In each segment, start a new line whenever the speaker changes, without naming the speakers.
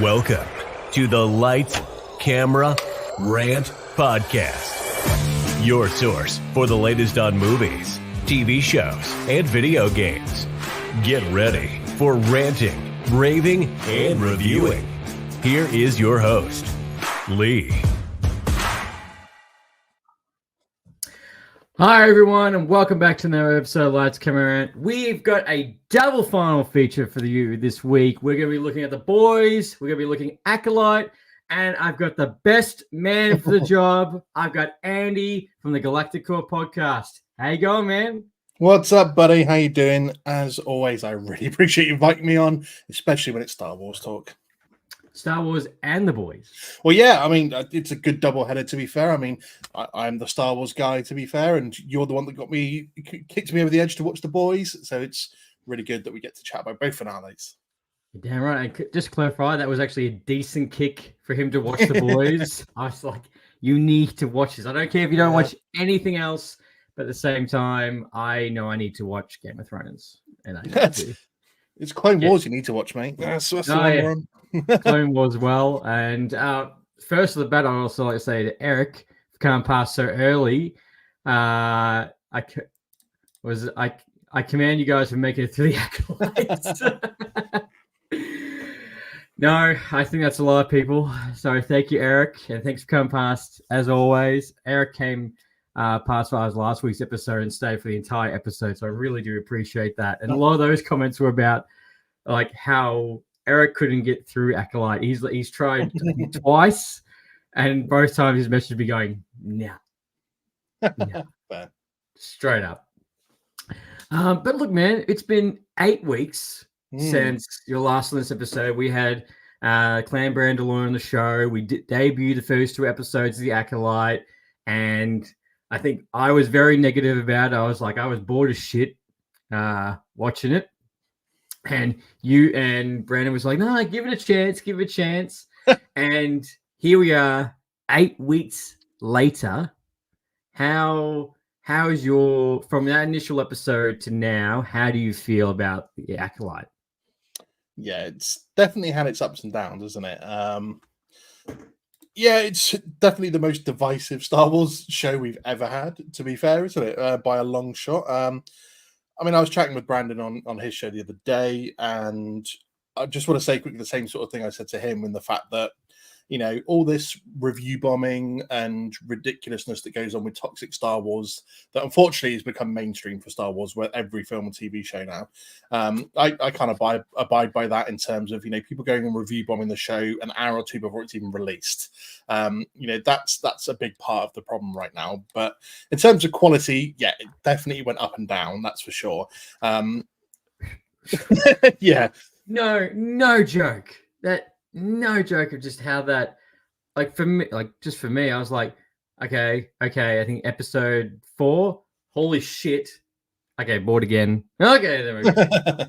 Welcome to the Lights, Camera, Rant Podcast. Your source for the latest on movies, TV shows, and video games. Get ready for ranting, raving, and reviewing. Here is your host, Lee.
Hi everyone, and welcome back to another episode of Lights, Camera, Rant. We've got a double final feature for you this week. We're going to be looking at The Boys, we're going to be looking at Acolyte, and I've got the best man for the job. I've got Andy from the Galactic Core Podcast. How you going, man?
What's up, buddy? How you doing? As always, I really appreciate you inviting me on, especially when it's Star Wars talk.
Star Wars and The Boys.
Well, yeah, I mean, it's a good doubleheader, to be fair. I mean, I'm the Star Wars guy, to be fair, and you're the one that kicked me over the edge to watch The Boys, so it's really good that we get to chat about both finales.
You're damn right. And just to clarify, that was actually a decent kick for him to watch The Boys. I was like, you need to watch this. I don't care if you don't watch anything else, but at the same time, I know I need to watch Game of Thrones. And I need to.
It's Clone Wars you need to watch, mate. That's the one we're on.
Clone Wars well. And first of the bat, I'd also like to say to Eric, for coming past so early, I commend you guys for making it through the Acolytes. No, I think that's a lot of people. So thank you, Eric, and thanks for coming past as always. Eric came past last week's episode and stayed for the entire episode, so I really do appreciate that. And a lot of those comments were about like how Eric couldn't get through Acolyte. He's tried twice, and both times his message would be going, no. Straight up. But look, man, it's been 8 weeks since your last on this episode. We had Clan Brandalore on the show. We debuted the first 2 episodes of the Acolyte, and I think I was very negative about it. I was like, I was bored as shit watching it. And you and Brandon was like, no, give it a chance. And here we are, 8 weeks later. How is from that initial episode to now, how do you feel about the Acolyte?
Yeah, it's definitely had its ups and downs, isn't it? Yeah, it's definitely the most divisive Star Wars show we've ever had, to be fair, isn't it? By a long shot. I mean, I was chatting with Brandon on his show the other day, and I just want to say quickly the same sort of thing I said to him in the fact that, you know, all this review bombing and ridiculousness that goes on with toxic Star Wars that unfortunately has become mainstream for Star Wars, where every film and TV show now. I kind of abide by that in terms of, you know, people going and review bombing the show an hour or two before it's even released. You know, that's a big part of the problem right now. But in terms of quality, yeah, it definitely went up and down. That's for sure. Yeah.
No joke. No joke of just how that, like for me, I was like, okay, I think episode 4, holy shit. Okay, bored again. Okay, there we go.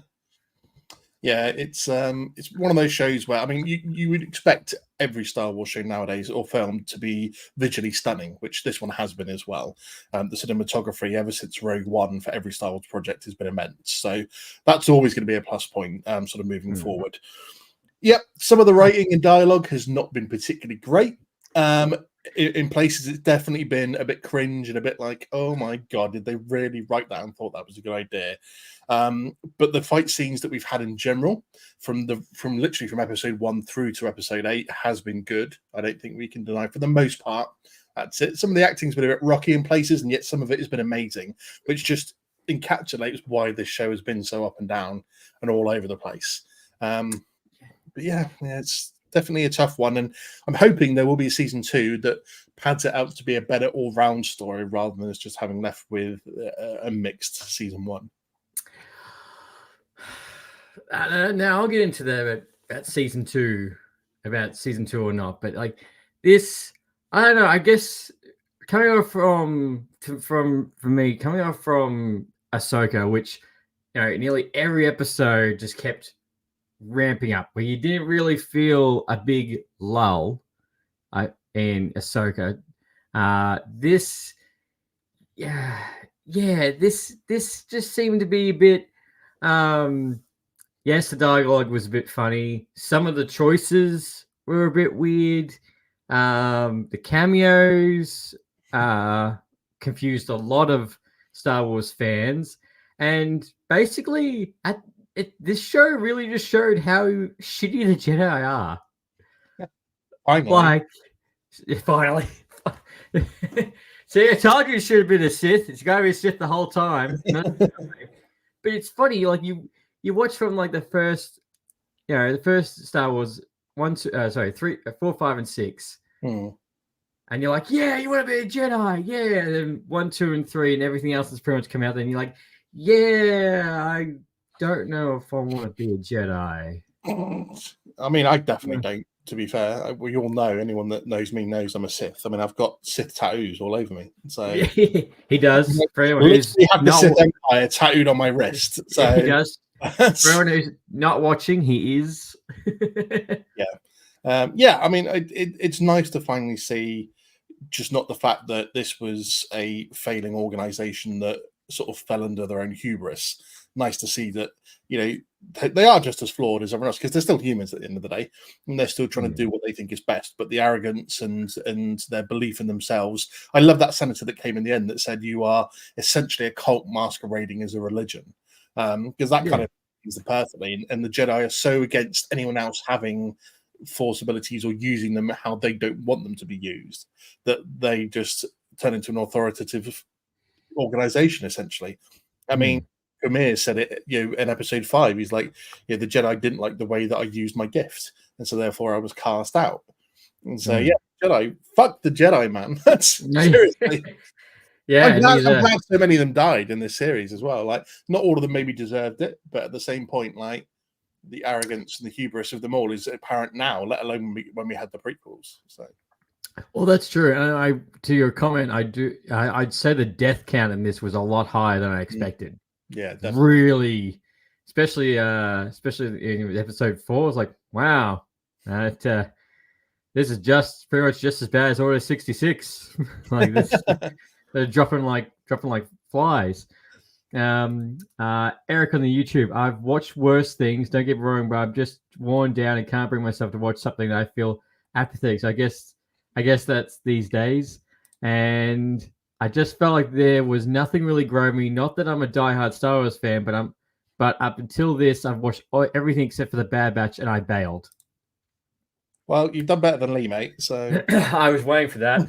Yeah, it's one of those shows where, I mean, you would expect every Star Wars show nowadays or film to be visually stunning, which this one has been as well. The cinematography ever since Rogue One for every Star Wars project has been immense. So that's always going to be a plus point sort of moving forward. Yep, some of the writing and dialogue has not been particularly great. In places, it's definitely been a bit cringe and a bit like, oh my God, did they really write that and thought that was a good idea? But the fight scenes that we've had in general, from literally from episode 1 through to episode 8, has been good. I don't think we can deny, for the most part, that's it. Some of the acting's been a bit rocky in places, and yet some of it has been amazing, which just encapsulates why this show has been so up and down and all over the place. But yeah, it's definitely a tough one, and I'm hoping there will be a season 2 that pads it out to be a better all-round story rather than us just having left with a mixed season 1.
Now I'll get into about season 2 or not, but like this, I don't know. I guess coming off from Ahsoka, which, you know, nearly every episode just kept ramping up, where you didn't really feel a big lull in Ahsoka. This just seemed to be a bit Yes, the dialogue was a bit funny. Some of the choices were a bit weird. The cameos confused a lot of Star Wars fans, and basically, this show really just showed how shitty the Jedi are.
Finally.
Like, finally. See, I told you it should have been a Sith. It's got to be a Sith the whole time. But it's funny, like you watch from like the first Star Wars 3, 4, 5, and 6. And you're like, yeah, you want to be a Jedi, yeah. And then 1, 2, and 3, and everything else has pretty much come out. Then you're like, yeah, I don't know if I want to be a Jedi.
I mean, I definitely don't. To be fair, we all know. Anyone that knows me knows I'm a Sith. I mean, I've got Sith tattoos all over me. So
he does. For anyone who's
have the Sith Empire tattooed on my wrist. So
he does. For anyone who's not watching, he is.
Yeah. I mean, it's nice to finally see just not the fact that this was a failing organization that sort of fell under their own hubris. Nice to see that, they are just as flawed as everyone else, because they're still humans at the end of the day, and they're still trying to do what they think is best. But the arrogance and their belief in themselves. I love that senator that came in the end that said, you are essentially a cult masquerading as a religion, because that kind of is perfectly. And the Jedi are so against anyone else having Force abilities or using them how they don't want them to be used, that they just turn into an authoritative organization, essentially. I mean, Kumir said it, in episode 5. He's like, the Jedi didn't like the way that I used my gift, and so therefore I was cast out. And so, Jedi, fuck the Jedi, man. That's seriously. I'm glad so many of them died in this series as well. Like, not all of them maybe deserved it, but at the same point, like, the arrogance and the hubris of them all is apparent now, let alone when we had the prequels. So.
Well, that's true. And to your comment, I'd say the death count in this was a lot higher than I expected.
Yeah, definitely.
Really, especially in episode 4. I was like, wow, this is just pretty much just as bad as Order 66. Like this, they're dropping like flies. Eric on the YouTube, I've watched worse things. Don't get me wrong, but I'm just worn down and can't bring myself to watch something that I feel apathetic. So I guess that's these days. And I just felt like there was nothing really growing me. Not that I'm a diehard Star Wars fan, but up until this, I've watched everything except for the Bad Batch, and I bailed.
Well, you've done better than Lee, mate. So
I was waiting for that.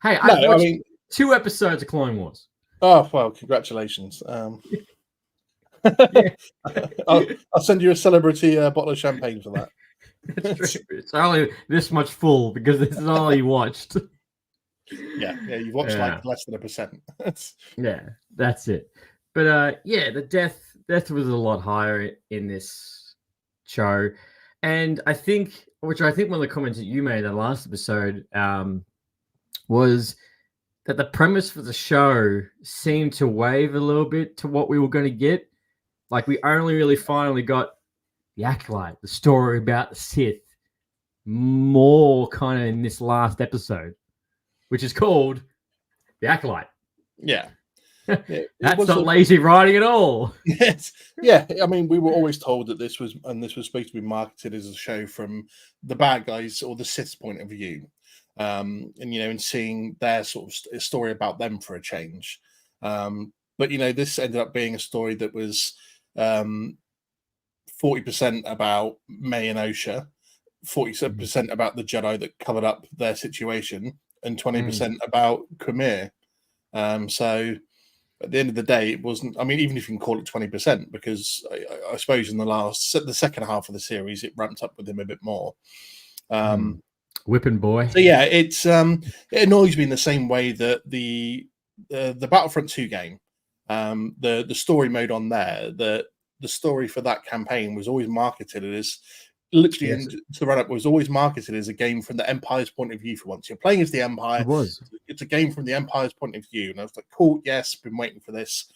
Hey, I watched 2 episodes of Clone Wars.
Oh, well, congratulations. I'll send you a celebrity bottle of champagne for that.
It's only this much full because this is all you watched.
Yeah, you've watched like less than 1%.
Yeah, that's it. But the death was a lot higher in this show. And I think one of the comments that you made in the last episode was that the premise for the show seemed to wave a little bit to what we were going to get. Like, we only really finally got the Acolyte, the story about the Sith, more kind of in this last episode, which is called The Acolyte.
Yeah.
That's not lazy writing at all.
Yes. Yeah. I mean, we were always told that this was supposed to be marketed as a show from the bad guys or the Sith's point of view. And seeing their sort of story about them for a change. But this ended up being a story that was 40% about May and Osha, 47% about the Jedi that covered up their situation, and 20% about Kumir. So at the end of the day, it wasn't. I mean, even if you can call it 20%, because I suppose in the second half of the series, it ramped up with him a bit more.
Whipping boy.
So yeah, it annoys me in the same way that the Battlefront 2 game, the story mode on there, the story for that campaign was always marketed as literally to the run up was always marketed as a game from the Empire's point of view. For once, you're playing as the Empire. It's a game from the Empire's point of view, and I was like, cool, yes, been waiting for this.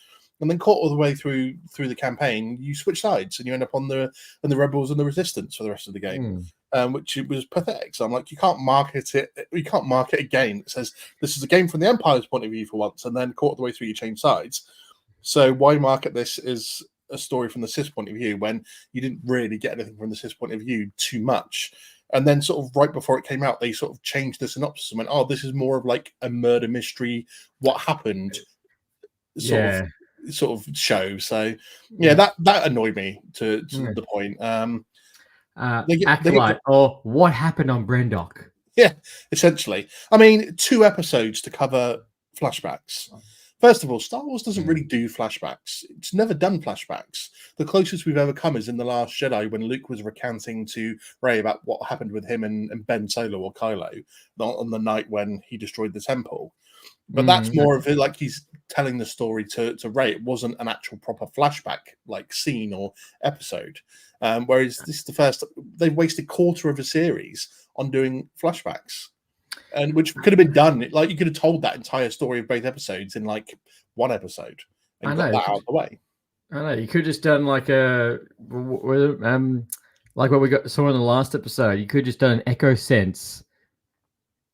And then caught all the way through the campaign, you switch sides and you end up on the Rebels and the Resistance for the rest of the game, which it was pathetic. So I'm like, you can't market it. You can't market a game that says this is a game from the Empire's point of view for once, and then caught all the way through you change sides. So why market this as a story from the Sith point of view when you didn't really get anything from the Sith point of view too much. And then sort of right before it came out, they sort of changed the synopsis and went, "Oh, this is more of like a murder mystery. What happened?" Sort of show. So yeah, that annoyed me to the point.
Acolyte, or what happened on Brendok?
Yeah, essentially. I mean, 2 episodes to cover flashbacks. First of all, Star Wars doesn't really do flashbacks. It's never done flashbacks. The closest we've ever come is in The Last Jedi when Luke was recounting to Rey about what happened with him and Ben Solo or Kylo on the night when he destroyed the temple. But that's more of it, like he's telling the story to Rey. It wasn't an actual proper flashback like scene or episode. Whereas this is the first, they've wasted a quarter of a series on doing flashbacks. And which could have been done, like you could have told that entire story of both episodes in like 1 episode and got that out of the way.
I know you could have just done like like what we saw in the last episode. You could have just done an Echo Sense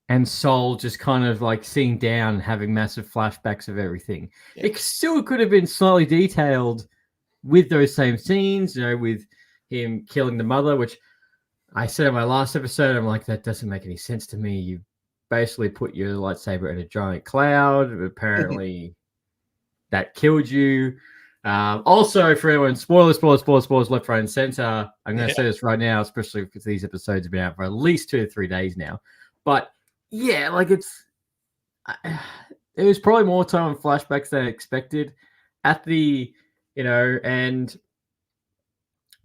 and Sol just kind of like seeing down, having massive flashbacks of everything. Yeah. It still could have been slightly detailed with those same scenes, with him killing the mother, which I said in my last episode, I'm like, that doesn't make any sense to me. You basically put your lightsaber in a giant cloud. Apparently, that killed you. Also, for everyone, spoilers, left, right, and center. I'm going to say this right now, especially because these episodes have been out for at least 2 to 3 days now. But yeah, like it was probably more time on flashbacks than I expected. At the, and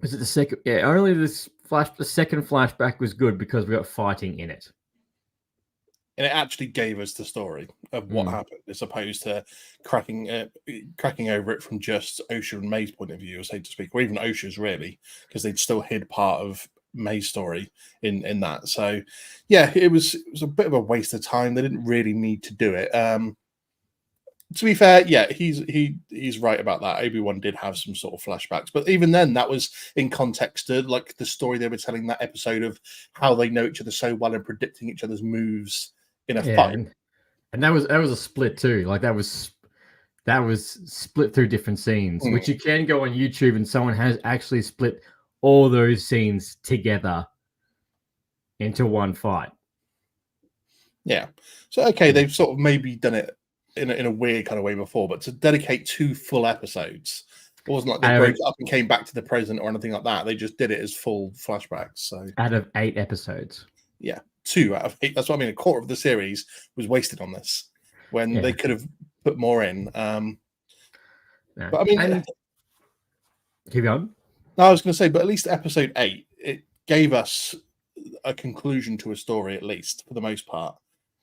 was it the second? Yeah, only the second flashback was good because we got fighting in it.
And it actually gave us the story of what happened, as opposed to cracking over it from just Osha and May's point of view, so to speak, or even Osha's really, because they'd still hid part of May's story in that. So, yeah, it was a bit of a waste of time. They didn't really need to do it. To be fair, yeah, he's right about that. Obi-Wan did have some sort of flashbacks, but even then, that was in context to like the story they were telling that episode of how they know each other so well and predicting each other's moves in a fight.
And that was a split too. Like that was split through different scenes, which you can go on YouTube and someone has actually split all those scenes together into one fight.
Yeah. So okay, they've sort of maybe done it in a weird kind of way before, but to dedicate 2 full episodes, it wasn't like they broke it up and came back to the present or anything like that. They just did it as full flashbacks. So
out of 8 episodes.
Yeah. 2 out of 8. That's what I mean. A quarter of the series was wasted on this when they could have put more in. But I mean,
keep going.
No, I was going to say, but at least episode 8, it gave us a conclusion to a story, at least for the most part.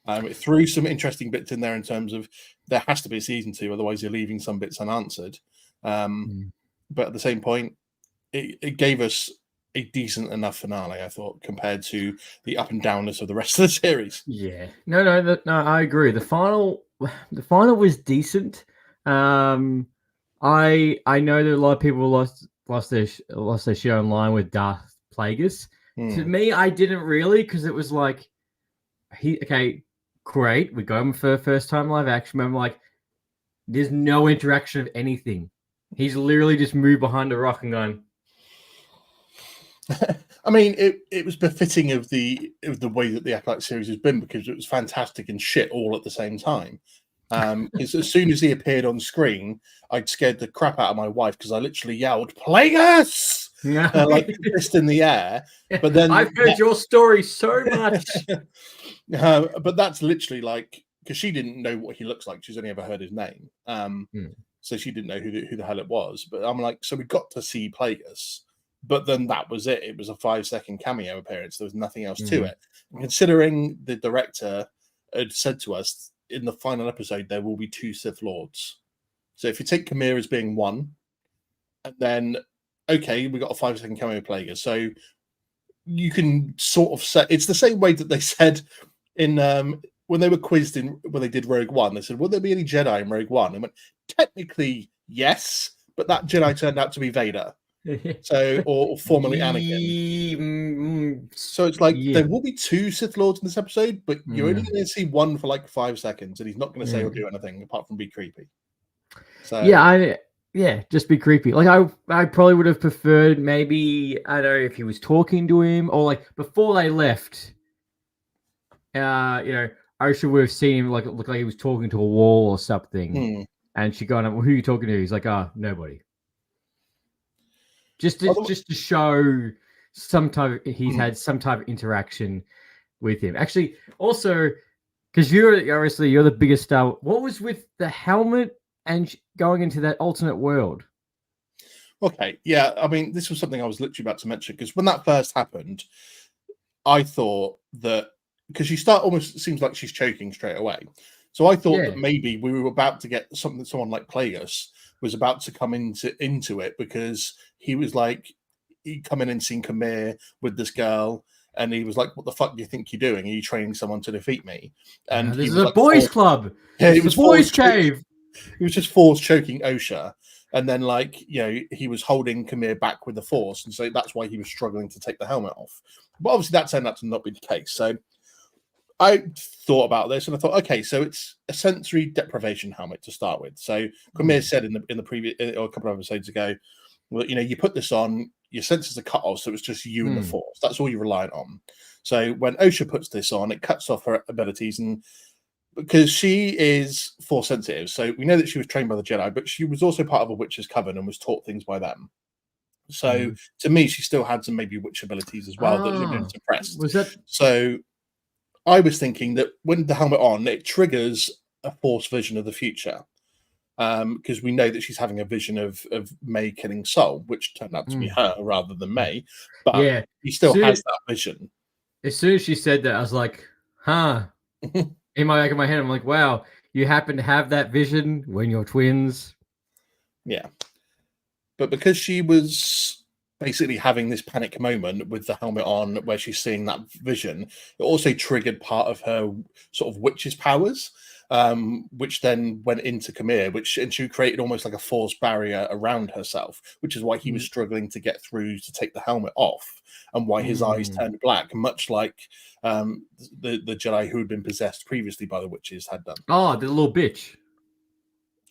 It threw some interesting bits in there in terms of there has to be a season 2, otherwise you're leaving some bits unanswered. But at the same point, it gave us a decent enough finale, I thought, compared to the up and downness of the rest of the series.
Yeah, no, I agree. The final was decent. I know that a lot of people lost their shit online with Darth Plagueis. To me, I didn't really, because it was like, great, we got him for first time live action. But I'm like, there's no interaction of anything. He's literally just moved behind a rock and going.
I mean, it was befitting of the way that the Acolyte series has been, because it was fantastic and shit all at the same time. As soon as he appeared on screen, I'd scared the crap out of my wife because I literally yelled, "Plagueis!" Like fist in the air. But then
I've heard your story so much.
But that's literally like, because she didn't know what he looks like. She's only ever heard his name. So she didn't know who the hell it was. But I'm like, so we got to see Plagueis. But then that was it. It was a 5-second cameo appearance. There was nothing else to it. And considering the director had said to us in the final episode, there will be 2 Sith Lords. So if you take Khmer as being 1, and then, okay, we got a 5-second cameo Plagueis. So you can sort of say, it's the same way that they said in, when they were quizzed when they did Rogue One, they said, will there be any Jedi in Rogue One? And went, technically, yes, but that Jedi turned out to be Vader. So, or formerly Anakin. So it's like there will be 2 Sith Lords in this episode, but you're only going to see 1 for like 5 seconds, and he's not going to say or do anything apart from be creepy. So
Yeah, just be creepy. Like I probably would have preferred maybe, I don't know, if he was talking to him or like before they left, Osha would have seen him like it looked like he was talking to a wall or something. And she gone, well, who are you talking to? He's like, nobody. Just to show some type he's had some type of interaction with him. Actually, also, because you're the biggest star. What was with the helmet and going into that alternate world?
Okay, yeah. I mean, this was something I was literally about to mention because when that first happened, I thought that because almost seems like she's choking straight away. So I thought that maybe we were about to get someone like Plagueis was about to come into it because he was like he'd come in and seen Khmer with this girl. And he was like, "What the fuck do you think you're doing? Are you training someone to defeat me?" And
this is a boys' club.
Yeah, it was
a boys' cave.
He was just force choking Osha, and then he was holding Khmer back with the force, and so that's why he was struggling to take the helmet off. But obviously, that turned out to not be the case. So I thought about this, and I thought, okay, so it's a sensory deprivation helmet to start with. So Khmer said in the previous or a couple of episodes ago, well, you put this on, your senses are cut off, so it's just you and the force. That's all you're relying on. So when Osha puts this on, it cuts off her abilities, and because she is force sensitive, so we know that she was trained by the Jedi, but she was also part of a witch's coven and was taught things by them. So to me, she still had some maybe witch abilities as well that had been suppressed.
Was that
so? I was thinking that when the helmet on, it triggers a force vision of the future. Because we know that she's having a vision of May killing Sol, which turned out to be her rather than May. But he still has that vision.
As soon as she said that, I was like, huh. In my back of my head, I'm like, wow, you happen to have that vision when you're twins.
Yeah. But because she was basically having this panic moment with the helmet on where she's seeing that vision, it also triggered part of her sort of witch's powers. Which then went into Khmer, and she created almost like a force barrier around herself, which is why he was struggling to get through to take the helmet off, and why his eyes turned black, much like the Jedi who had been possessed previously by the witches had done.
Oh, the little bitch,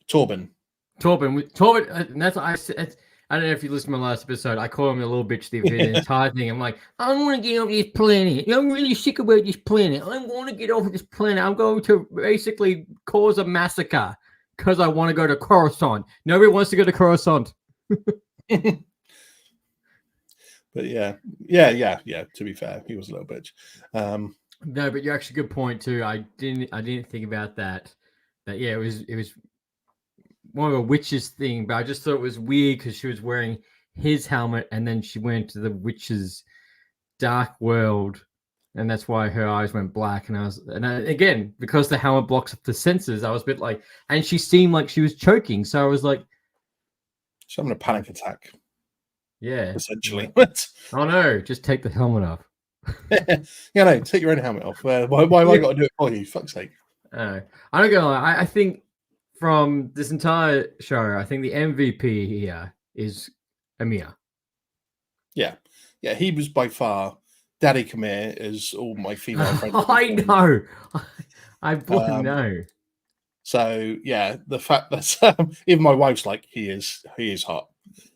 Torben.
And that's what I said. I don't know if you listened to my last episode. I call him a little bitch the entire thing. I'm like, I want to get off this planet. I'm really sick about this planet. I'm going to get off this planet. I'm going to basically cause a massacre because I want to go to Coruscant. Nobody wants to go to Coruscant.
But yeah. To be fair, he was a little bitch.
No, but you're actually good point too. I didn't think about that. That it was more of a witch's thing, but I just thought it was weird because she was wearing his helmet and then she went to the witch's dark world, and that's why her eyes went black. And again, because the helmet blocks up the senses, I was a bit like, and she seemed like she was choking, so I was like,
she's having a panic attack.
Yeah,
essentially.
Oh no, just take the helmet off.
No, take your own helmet off. Why have I got to do it for you? Fuck's sake.
I don't go. I think from this entire show, I think the MVP here is Amir.
Yeah, he was by far Daddy Khmer, as all my female friends.
I know. I bloody know.
So yeah, the fact that even my wife's like, he is hot.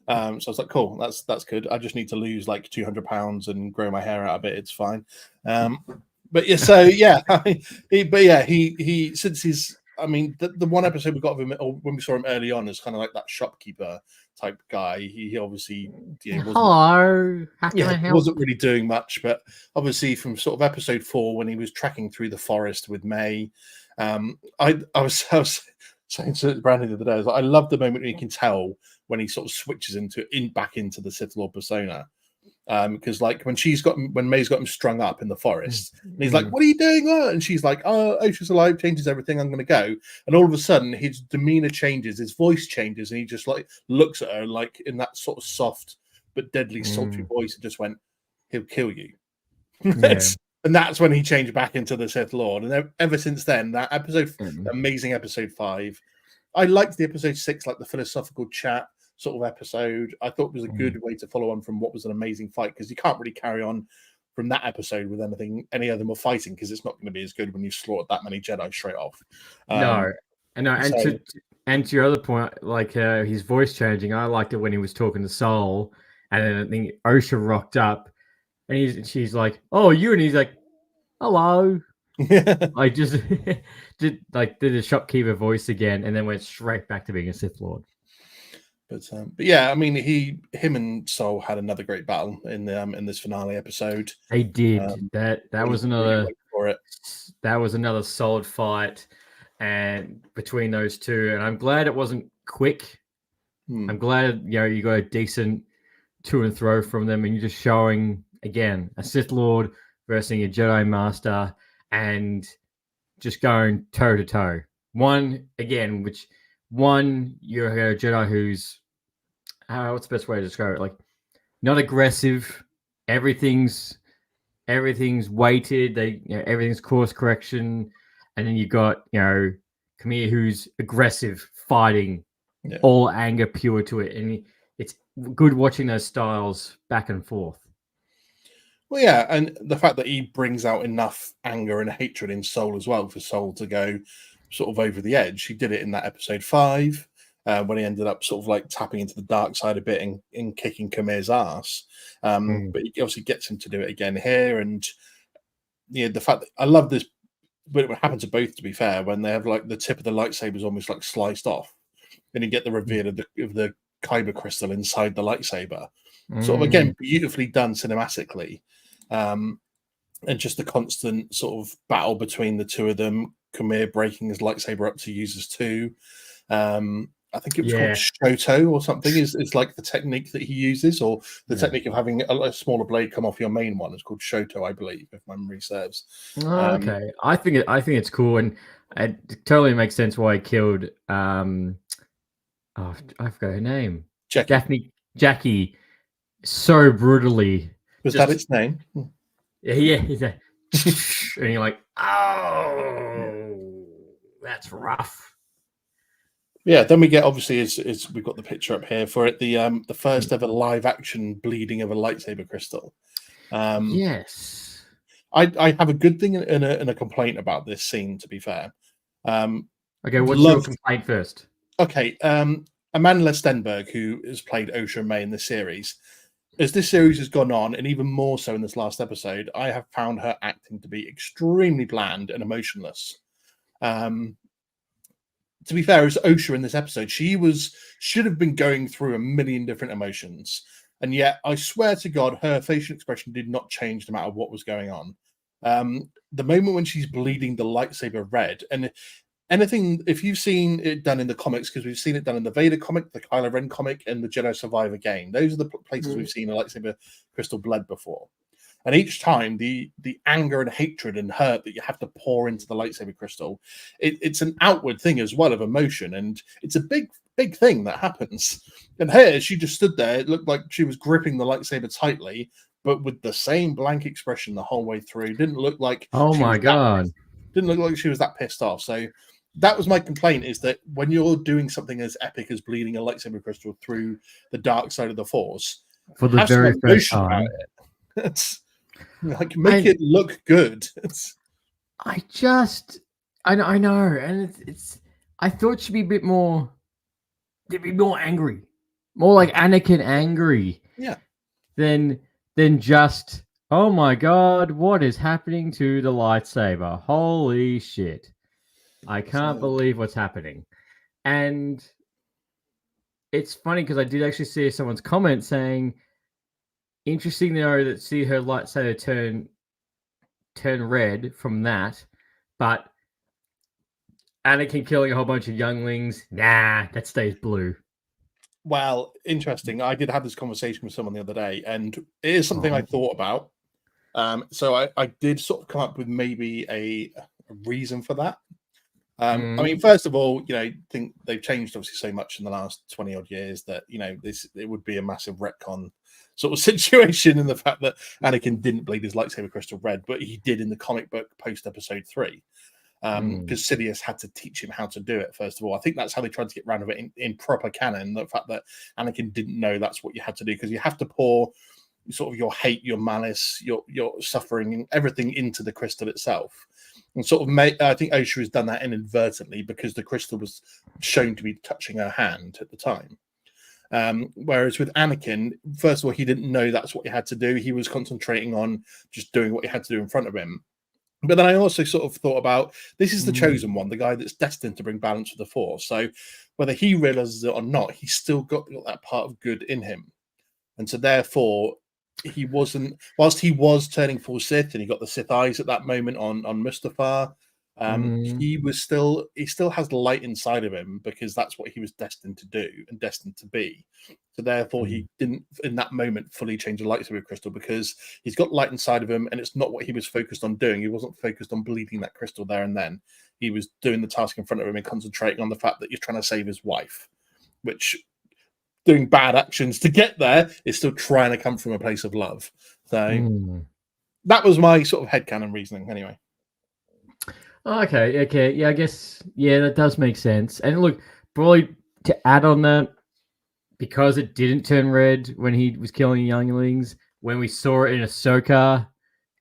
So I was like, cool, that's good. I just need to lose like 200 pounds and grow my hair out a bit. It's fine. But yeah, so yeah, he since he's. I mean, the one episode we got of him, or when we saw him early on, is kind of like that shopkeeper type guy. He obviously wasn't really doing much, but obviously from sort of episode 4 when he was tracking through the forest with May, I was saying to Brandon the other day, I was like, I love the moment when you can tell when he sort of switches back into the Sith Lord persona. Because like when May's got him strung up in the forest, and he's like, "What are you doing?" And she's like, "Oh, Osha's alive, changes everything. I'm going to go." And all of a sudden, his demeanor changes, his voice changes, and he just like looks at her like in that sort of soft but deadly sultry voice, and just went, "He'll kill you." Yeah. And that's when he changed back into the Sith Lord. And ever since then, that episode, amazing episode 5. I liked the episode 6, like the philosophical chat sort of episode. I thought it was a good way to follow on from what was an amazing fight, because you can't really carry on from that episode with any other more fighting, because it's not going to be as good when you slaughtered that many Jedi straight off.
No. And And to your other point, like his voice changing, I liked it when he was talking to Soul, and then I think Osha rocked up, and she's like, "Oh, you," and he's like, "Hello." I just did a shopkeeper voice again, and then went straight back to being a Sith Lord.
But yeah, I mean, him and Soul had another great battle in this finale episode.
They did that. That was another
really for it.
That was another solid fight, and between those two, and I'm glad it wasn't quick. I'm glad you got a decent to and fro from them, and you're just showing again a Sith Lord versus a Jedi Master, and just going toe to toe. One you're a Jedi who's what's the best way to describe it? Like not aggressive. Everything's weighted. Everything's course correction, and then you got Camille who's aggressive, fighting, all anger pure to it, and it's good watching those styles back and forth.
Well, yeah, and the fact that he brings out enough anger and hatred in Soul as well for Soul to go sort of over the edge. He did it in that episode 5 when he ended up sort of like tapping into the dark side a bit and kicking Khmer's ass. But he obviously gets him to do it again here. And the fact that I love this, but it happened to both, to be fair, when they have like the tip of the lightsabers almost like sliced off, and you get the reveal of the kyber crystal inside the lightsaber. Sort of again beautifully done cinematically. And just the constant sort of battle between the two of them, Khmer breaking his lightsaber up to use as 2. I think it was called Shoto or something. Is like the technique that he uses, or the technique of having a smaller blade come off your main one. It's called Shoto, I believe, if my memory serves.
Okay, I think it's cool, and it totally makes sense why he killed. I forgot her name. Jackie, so brutally.
Was that its name?
Yeah. He's and you're like, oh, that's rough.
Yeah, then we get obviously is we've got the picture up here for it, the first ever live action bleeding of a lightsaber crystal.
Yes,
I have a good thing and a complaint about this scene. To be fair,
okay, what's your complaint first?
Okay, Amanda Stenberg, who has played Osha May in this series, as this series has gone on, and even more so in this last episode, I have found her acting to be extremely bland and emotionless. To be fair, as Osha in this episode, she should have been going through a million different emotions, and yet I swear to God, her facial expression did not change no matter what was going on. The moment when she's bleeding the lightsaber red, and anything, if you've seen it done in the comics, because we've seen it done in the Vader comic, the Kylo Ren comic, and the Jedi Survivor game, those are the places we've seen a lightsaber crystal bled before. And each time, the anger and hatred and hurt that you have to pour into the lightsaber crystal, it's an outward thing as well of emotion, and it's a big thing that happens. And here, she just stood there. It looked like she was gripping the lightsaber tightly, but with the same blank expression the whole way through. Didn't look like didn't look like she was that pissed off. So that was my complaint, is that when you're doing something as epic as bleeding a lightsaber crystal through the dark side of the Force,
for the very first time,
it's like make it look good.
I know, and it's I thought she'd be a bit more, angry, more like Anakin angry, than just, oh my God, what is happening to the lightsaber? Holy shit. I can't believe what's happening. And it's funny because I did actually see someone's comment saying, interesting to know that see her lightsaber turn red from that, but Anakin killing a whole bunch of younglings, nah, that stays blue.
Well, interesting. I did have this conversation with someone the other day, and it is something I thought about. So I did sort of come up with maybe a reason for that. I mean, first of all, I think they've changed obviously so much in the last 20 odd years that, it would be a massive retcon sort of situation in the fact that Anakin didn't bleed his lightsaber crystal red, but he did in the comic book post episode 3. Because Sidious had to teach him how to do it, first of all. I think that's how they tried to get around of it in proper canon, the fact that Anakin didn't know that's what you had to do, because you have to pour sort of your hate, your malice, your suffering, and everything into the crystal itself. And sort of I think Osha has done that inadvertently because the crystal was shown to be touching her hand at the time. Whereas with Anakin, first of all, he didn't know that's what he had to do. He was concentrating on just doing what he had to do in front of him. But then I also sort of thought about, this is the chosen one, the guy that's destined to bring balance to the Force. So whether he realizes it or not, he's still got that part of good in him. And so therefore, he wasn't, whilst he was turning full Sith and he got the Sith eyes at that moment on Mustafar, he still has light inside of him because that's what he was destined to do and destined to be. So therefore, he didn't in that moment fully change the lightsaber crystal because he's got light inside of him, and it's not what he was focused on doing. He wasn't focused on bleeding that crystal there and then. He was doing the task in front of him and concentrating on the fact that you're trying to save his wife, which doing bad actions to get there is still trying to come from a place of love. So that was my sort of headcanon reasoning anyway.
Okay. Yeah, I guess, that does make sense. And look, probably to add on that, because it didn't turn red when he was killing younglings, when we saw it in Ahsoka,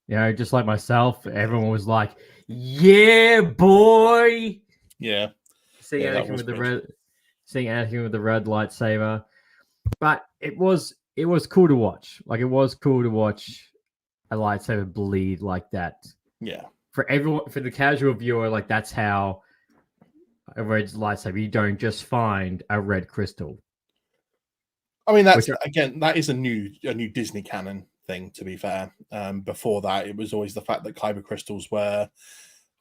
just like myself, everyone was like, yeah, boy.
Yeah.
Seeing Anakin with the red lightsaber. But it was cool to watch. Like, it was cool to watch a lightsaber bleed like that.
Yeah.
For everyone, for the casual viewer, like, that's how a red lightsaber, you don't just find a red crystal.
I mean, that is a new Disney canon thing, to be fair. Before that, it was always the fact that kyber crystals were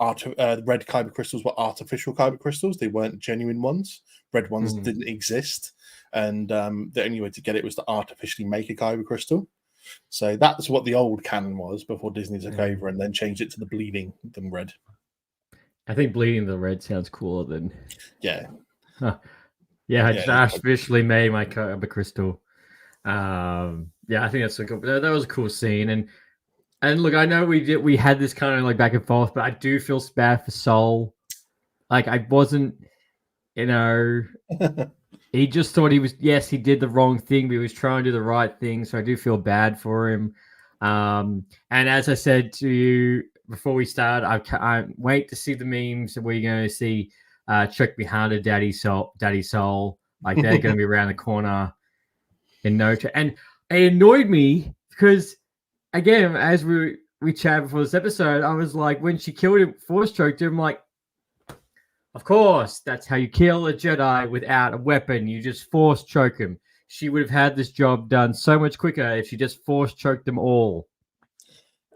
red kyber crystals were artificial kyber crystals. They weren't genuine ones. Red ones didn't exist, and the only way to get it was to artificially make a kyber crystal. So that's what the old canon was before Disney took over and then changed it to the bleeding them red.
I think bleeding the red sounds cooler than I just artificially made my kyber crystal. I think that's that was a cool scene. And look, I know we had this kind of like back and forth, but I do feel bad for Sol. Like, I wasn't, he just thought he did the wrong thing, but he was trying to do the right thing. So I do feel bad for him. And as I said to you before we start, I can't wait to see the memes that we're going to see. Check behind a Daddy Soul. Like, they're going to be around the corner in no time. And it annoyed me because, again, as we chatted before this episode, I was like, when she killed him, force choked him, like, of course, that's how you kill a Jedi without a weapon. You just force choke him. She would have had this job done so much quicker if she just force choked them all.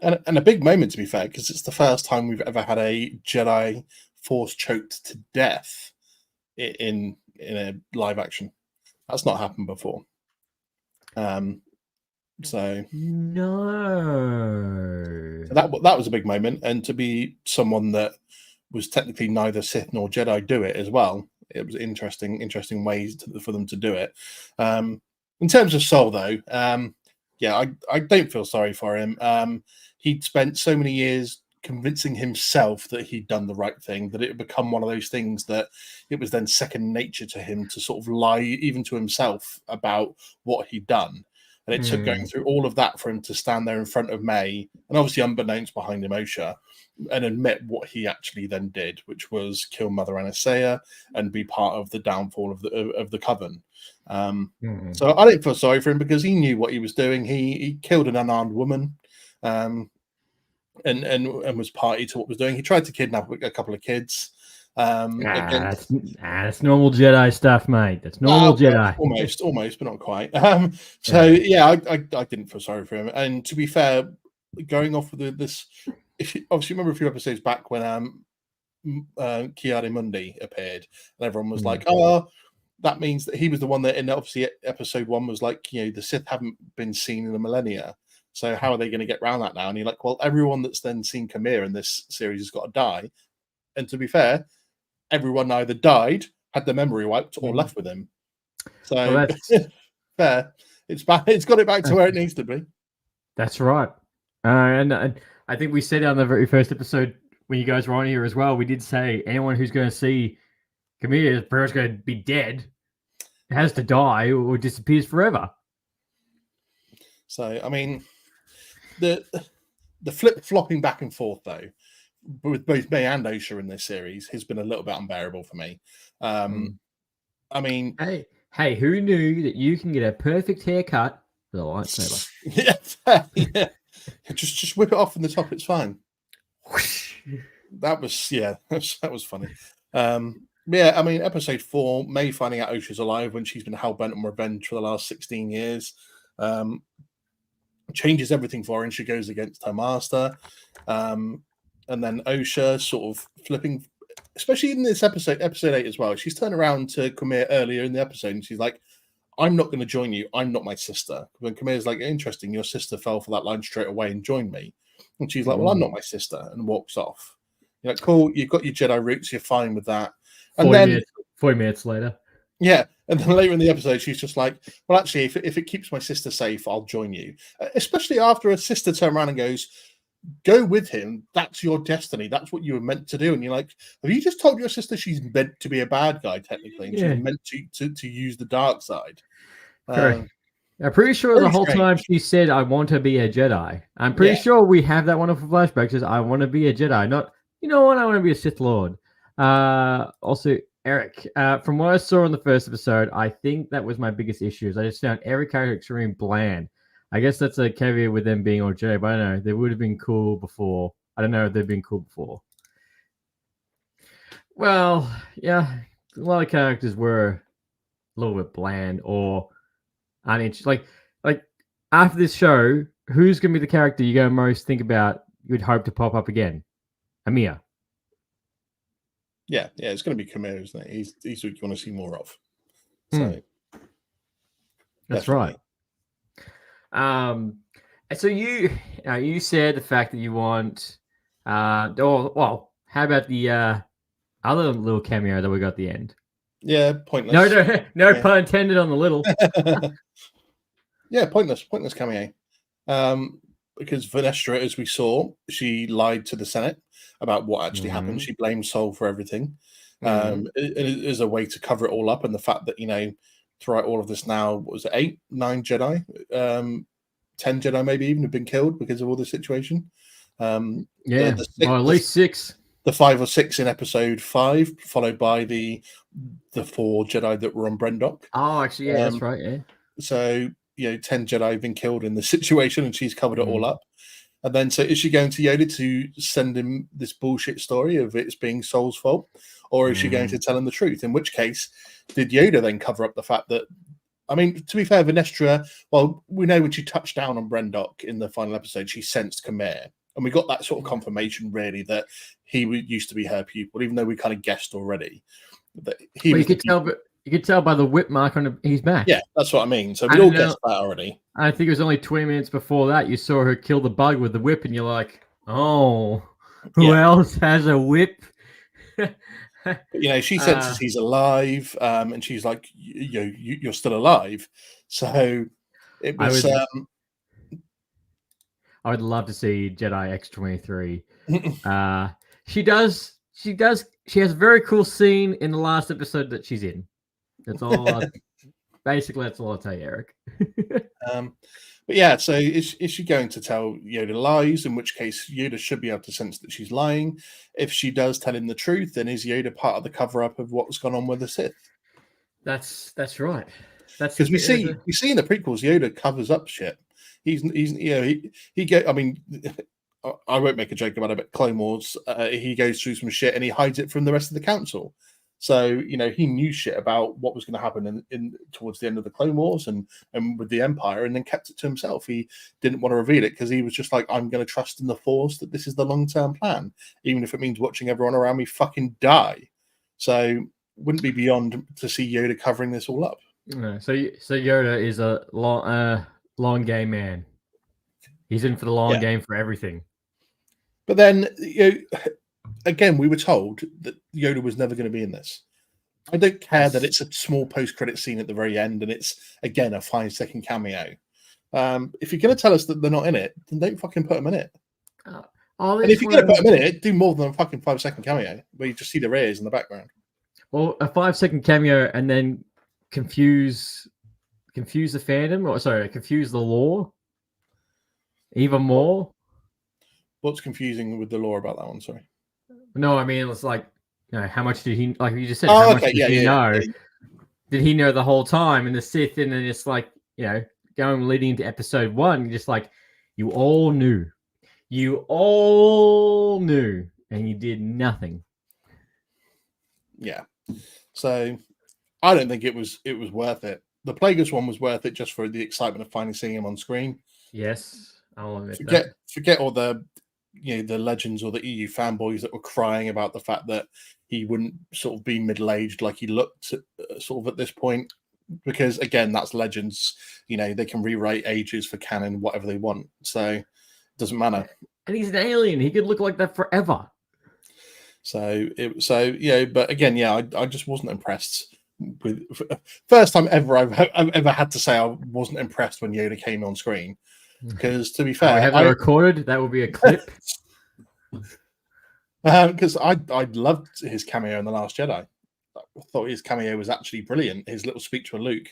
And a big moment, to be fair, because it's the first time we've ever had a Jedi force choked to death in a live action. That's not happened before. So
no,
that was a big moment, and to be someone that was technically neither Sith nor Jedi do it as well. It was interesting ways for them to do it. In terms of Sol, though, I don't feel sorry for him. He'd spent so many years convincing himself that he'd done the right thing, that it had become one of those things that it was then second nature to him to sort of lie even to himself about what he'd done. And it took going through all of that for him to stand there in front of May, and obviously unbeknownst behind him, Osha, and admit what he actually then did, which was kill Mother Anastasia and be part of the downfall of the Coven. So I didn't feel sorry for him because he knew what he was doing. He killed an unarmed woman, and was party to what was doing. He tried to kidnap a couple of kids.
That's normal Jedi stuff, mate. That's normal Jedi.
Almost, but not quite. I didn't feel sorry for him. And to be fair, going off with this, if you obviously remember a few episodes back when Ki-Adi-Mundi appeared, and everyone was like, "Oh, that means that he was the one that in obviously episode 1 was like, the Sith haven't been seen in a millennia. So how are they going to get around that now?" And you're like, well, everyone that's then seen Khmer in this series has got to die. And to be fair, everyone either died, had their memory wiped, or left with him. So that's fair. It's got it back to where it needs to be.
That's right. And I think we said on the very first episode when you guys were on here as well, we did say anyone who's going to see Khmer is pretty much going to be dead, has to die, or disappears forever.
So, I mean, the flip-flopping back and forth, though, with both May and Osha in this series has been a little bit unbearable for me. I mean,
hey, who knew that you can get a perfect haircut with a lightsaber?
yeah. Just whip it off from the top. It's fine. That was funny. Yeah, I mean, episode 4, May finding out Osha's alive when she's been hell-bent on revenge for the last 16 years. Changes everything for her, and she goes against her master. And then Osha sort of flipping, especially in this episode 8 as well. She's turned around to Khmer earlier in the episode, and she's like, I'm not going to join you. I'm not my sister. When Khmer's like, interesting, your sister fell for that line straight away and joined me. And she's like, well, I'm not my sister, and walks off. You're like, cool, you've got your Jedi roots, you're fine with that. And
40 minutes later.
Yeah, and then later in the episode, she's just like, well, actually, if it keeps my sister safe, I'll join you. Especially after her sister turns around and goes, go with him. That's your destiny. That's what you were meant to do. And you're like, have you just told your sister she's meant to be a bad guy, technically? And she's meant to use the dark side.
I'm pretty sure the whole time she said, I want to be a Jedi. I'm pretty sure we have that wonderful flashback. Says, I want to be a Jedi. Not, you know what, I want to be a Sith Lord. Also, Eric, from what I saw in the first episode, I think that was my biggest issue. I just found every character extremely bland. I guess that's a caveat with them being all Jedi, but I don't know. They would have been cool before. I don't know if they've been cool before. Well, yeah, a lot of characters were a little bit bland or uninteresting. Like after this show, who's going to be the character you're going to most think about you'd hope to pop up again? Amir.
Yeah, it's going to be Khmer, isn't it? He's what you want to see more of. So
that's right. So you said the fact that you want how about the other little cameo that we got at the end?
Yeah, pointless.
No pun intended on the little.
Yeah, pointless cameo. Because Vanestra, as we saw, she lied to the Senate about what actually happened. She blamed Sol for everything. It is a way to cover it all up, and the fact that throughout all of this now, what was it, 8, 9 Jedi, 10 Jedi maybe even have been killed because of all the situation.
At least 6.
The 5 or 6 in episode 5, followed by the 4 Jedi that were on Brendok.
Oh, actually, yeah, that's right. Yeah.
So 10 Jedi have been killed in the situation, and she's covered it all up. And then, so is she going to Yoda to send him this bullshit story of it's being Sol's fault, or is she going to tell him the truth? In which case, did Yoda then cover up the fact that? I mean, to be fair, Vanestra, well, we know when she touched down on Brendok in the final episode, she sensed Khmer. And we got that sort of confirmation, really, that he used to be her pupil, even though we kind of guessed already. That
you could tell by the whip mark on his back.
Yeah, that's what I mean. So we all guessed that already.
I think it was only 20 minutes before that you saw her kill the bug with the whip, and you're like, oh, who else has a whip?
She senses he's alive, and she's like, you're still alive. So it was...
I would love to see Jedi X-23. She has a very cool scene in the last episode that she's in. That's all. Basically, that's all I'll tell you, Eric.
But yeah, so is she going to tell Yoda lies? In which case, Yoda should be able to sense that she's lying. If she does tell him the truth, then is Yoda part of the cover-up of what's gone on with the Sith?
That's right. That's
because we see in the prequels, Yoda covers up shit. He go. I mean, I won't make a joke about it, but Clone Wars, he goes through some shit and he hides it from the rest of the council. So he knew shit about what was going to happen in towards the end of the Clone Wars and with the Empire, and then kept it to himself. He didn't want to reveal it because he was just like, I'm going to trust in the Force that this is the long-term plan, even if it means watching everyone around me fucking die. So wouldn't be beyond to see Yoda covering this all up.
No, so Yoda is a long game man. He's in for the long game for everything.
But then, again, we were told that Yoda was never going to be in this. I don't care that it's a small post-credit scene at the very end and it's, again, a 5-second cameo. If you're going to tell us that they're not in it, then don't fucking put them in it. And if you're going to put them in it, do more than a fucking 5-second cameo where you just see their ears in the background.
Well, a 5-second cameo and then confuse the fandom, or sorry, confuse the lore even more.
What's confusing with the lore about that one? Sorry.
No, I mean it's like, how much did he, like you just said,
Oh,
how much
okay,
did he know? Did he know the whole time? And the Sith, and then it's like, going leading into episode 1, just like, you all knew, and you did nothing.
Yeah. So I don't think it was worth it. The Plagueis one was worth it just for the excitement of finally seeing him on screen.
Yes, I'll admit that.
Forget all the the legends or the EU fanboys that were crying about the fact that he wouldn't sort of be middle-aged like he looked sort of at this point, because again, that's legends. They can rewrite ages for canon whatever they want, so it doesn't matter.
And he's an alien. He could look like that forever.
But again, I just wasn't impressed with first time ever I've ever had to say I wasn't impressed when Yoda came on screen. Because to be fair,
I have that recorded. That would be a clip.
Because I loved his cameo in The Last Jedi. I thought his cameo was actually brilliant. His little speech with Luke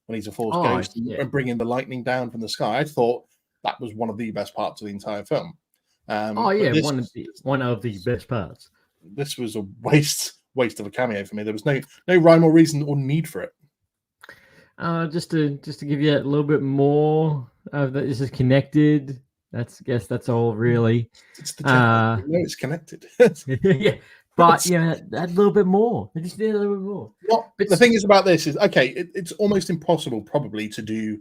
when he's a Force ghost and bringing the lightning down from the sky. I thought that was one of the best parts of the entire film.
One of the best parts.
This was a waste of a cameo for me. There was no rhyme or reason or need for it.
Just to give you a little bit more of that, this is connected. That's all really.
It's the Jedi. It's connected.
Yeah, but that little bit more. I just need a little bit more.
The thing is about this is it's almost impossible probably to do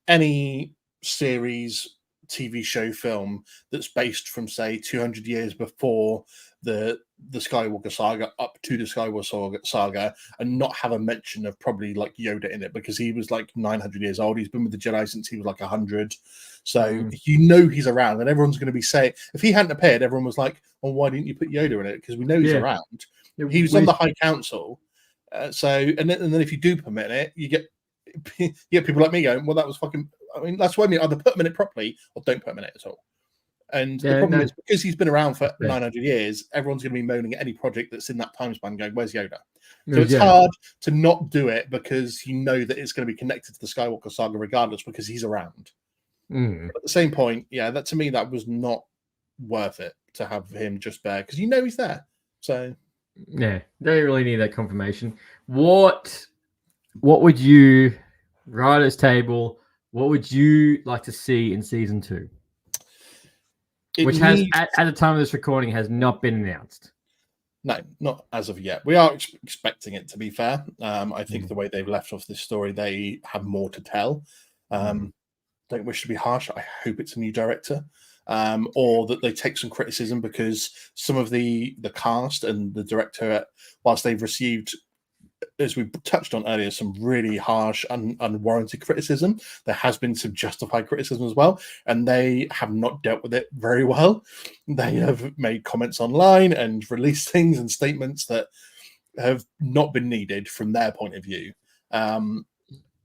any series, TV show, film that's based from say 200 years before the Skywalker saga up to the Skywalker saga and not have a mention of probably like Yoda in it, because he was like 900 years old. He's been with the Jedi since he was like 100. So he's around, and everyone's going to be saying, if he hadn't appeared, everyone was like, well, why didn't you put Yoda in it? Because we know he's around. He was on the High Council. And then if you do permit it, you get people like me going, well, that was fucking, I mean, that's what I mean. Either put him in it properly or don't put him in it at all. And the problem is, because he's been around for 900 years, everyone's going to be moaning at any project that's in that time span going, where's Yoda? So it's hard to not do it, because you know that it's going to be connected to the Skywalker saga regardless, because he's around. But at the same point, that to me, that was not worth it to have him just there, because he's there. So
they really need that confirmation. What would you, writer's table, what would you like to see in season 2? Which has, at the time of this recording, has not been announced.
No, not as of yet. We are expecting it, to be fair. I think the way they've left off this story, they have more to tell. Don't wish to be harsh. I hope it's a new director, or that they take some criticism, because some of the cast and the director, whilst they've received, as we touched on earlier, some really harsh and unwarranted criticism, there has been some justified criticism as well, and they have not dealt with it very well. They have made comments online and released things and statements that have not been needed from their point of view.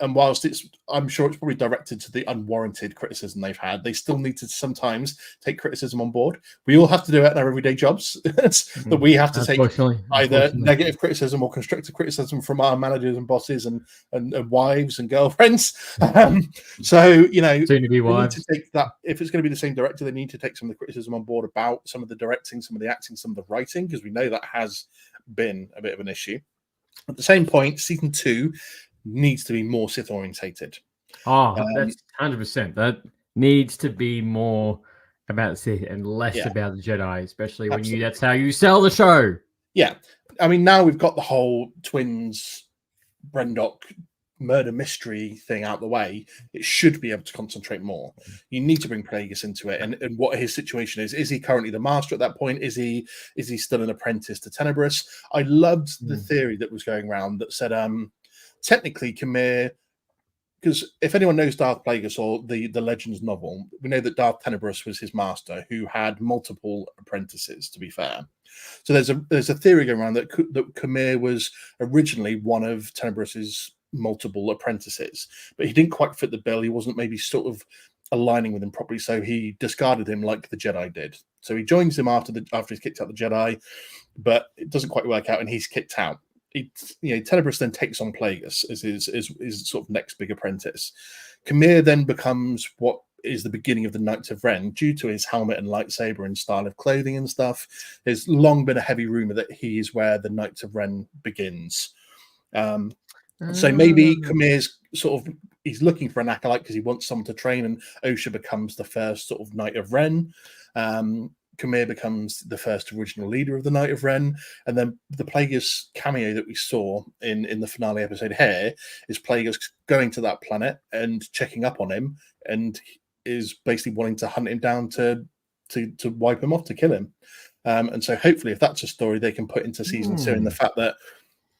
And whilst I'm sure it's probably directed to the unwarranted criticism they've had, they still need to sometimes take criticism on board. We all have to do it in our everyday jobs, that we have to take either negative criticism or constructive criticism from our managers and bosses and wives and girlfriends. Soon to be wives. Need to take that. If it's going to be the same director, they need to take some of the criticism on board about some of the directing, some of the acting, some of the writing, because we know that has been a bit of an issue. At the same point, season 2 needs to be more Sith orientated.
That's 100%. That needs to be more about Sith and less about the Jedi, especially when that's how you sell the show. Yeah.
I mean, now we've got the whole twins Brendock murder mystery thing out the way. It should be able to concentrate more. You need to bring Plagueis into it, and what his situation is. Is he currently the master at that point? Is he still an apprentice to Tenebrous? I loved the theory that was going around that said technically Khmer, because if anyone knows Darth Plagueis or the Legends novel, we know that Darth Tenebrous was his master, who had multiple apprentices, to be fair. So there's a theory going around that Khmer was originally one of Tenebrous's multiple apprentices, but he didn't quite fit the bill. He wasn't maybe sort of aligning with him properly, so he discarded him like the Jedi did. So he joins him after he's kicked out the Jedi, but it doesn't quite work out, and he's kicked out. Tenebrous then takes on Plagueis as his sort of next big apprentice. Khmer then becomes what is the beginning of the Knights of Ren due to his helmet and lightsaber and style of clothing and stuff. There's long been a heavy rumor that he is where the Knights of Ren begins. So maybe Khmer's sort of, he's looking for an acolyte because he wants someone to train, and Osha becomes the first sort of Knight of Ren. Khmer becomes the first original leader of the Knight of Ren, and then the Plagueis cameo that we saw in the finale episode here is Plagueis going to that planet and checking up on him, and is basically wanting to hunt him down to wipe him off, to kill him. And so hopefully, if that's a story they can put into season 2, in the fact that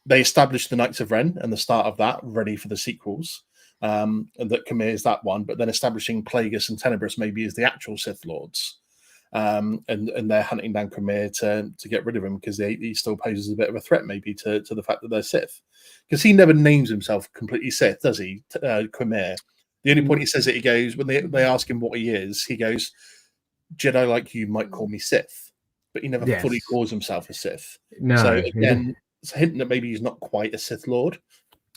they established the Knights of Ren and the start of that, ready for the sequels, and that Khmer is that one, but then establishing Plagueis and Tenebrous maybe as the actual Sith Lords. And they're hunting down Khmer to get rid of him because he still poses a bit of a threat maybe to the fact that they're Sith. Because he never names himself completely Sith, does he, Khmer? The only point he says it, he goes, when they ask him what he is, he goes, Jedi like you might call me Sith. But he never fully calls himself a Sith.
No.
So again, it's a hint that maybe he's not quite a Sith Lord.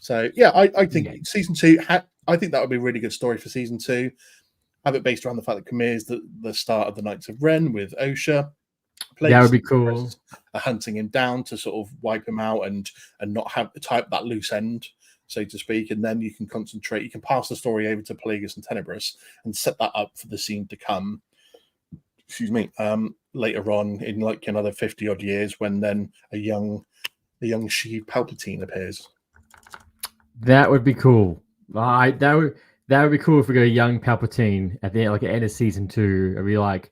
So yeah, I think season 2, I think that would be a really good story for season 2. Have it based around the fact that Khmer is the start of the Knights of Ren with Osha.
That would be cool.
Are hunting him down to sort of wipe him out and not have type that loose end, so to speak. And then you can concentrate. You can pass the story over to Plagueis and Tenebrous and set that up for the scene to come. Excuse me. Later on in like another 50 odd years, when then a young Sheev Palpatine appears.
That would be cool. That would be cool if we got a young Palpatine at the end of season 2. I'd be like,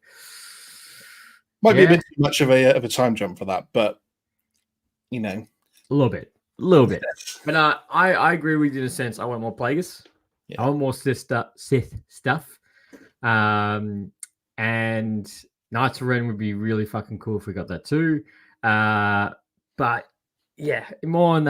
might be a bit too much of a time jump for that, but you know,
a little bit. But I agree with you in a sense. I want more Plagueis. Yeah. I want more Sith stuff. And Knights of Ren would be really fucking cool if we got that too. But yeah, more on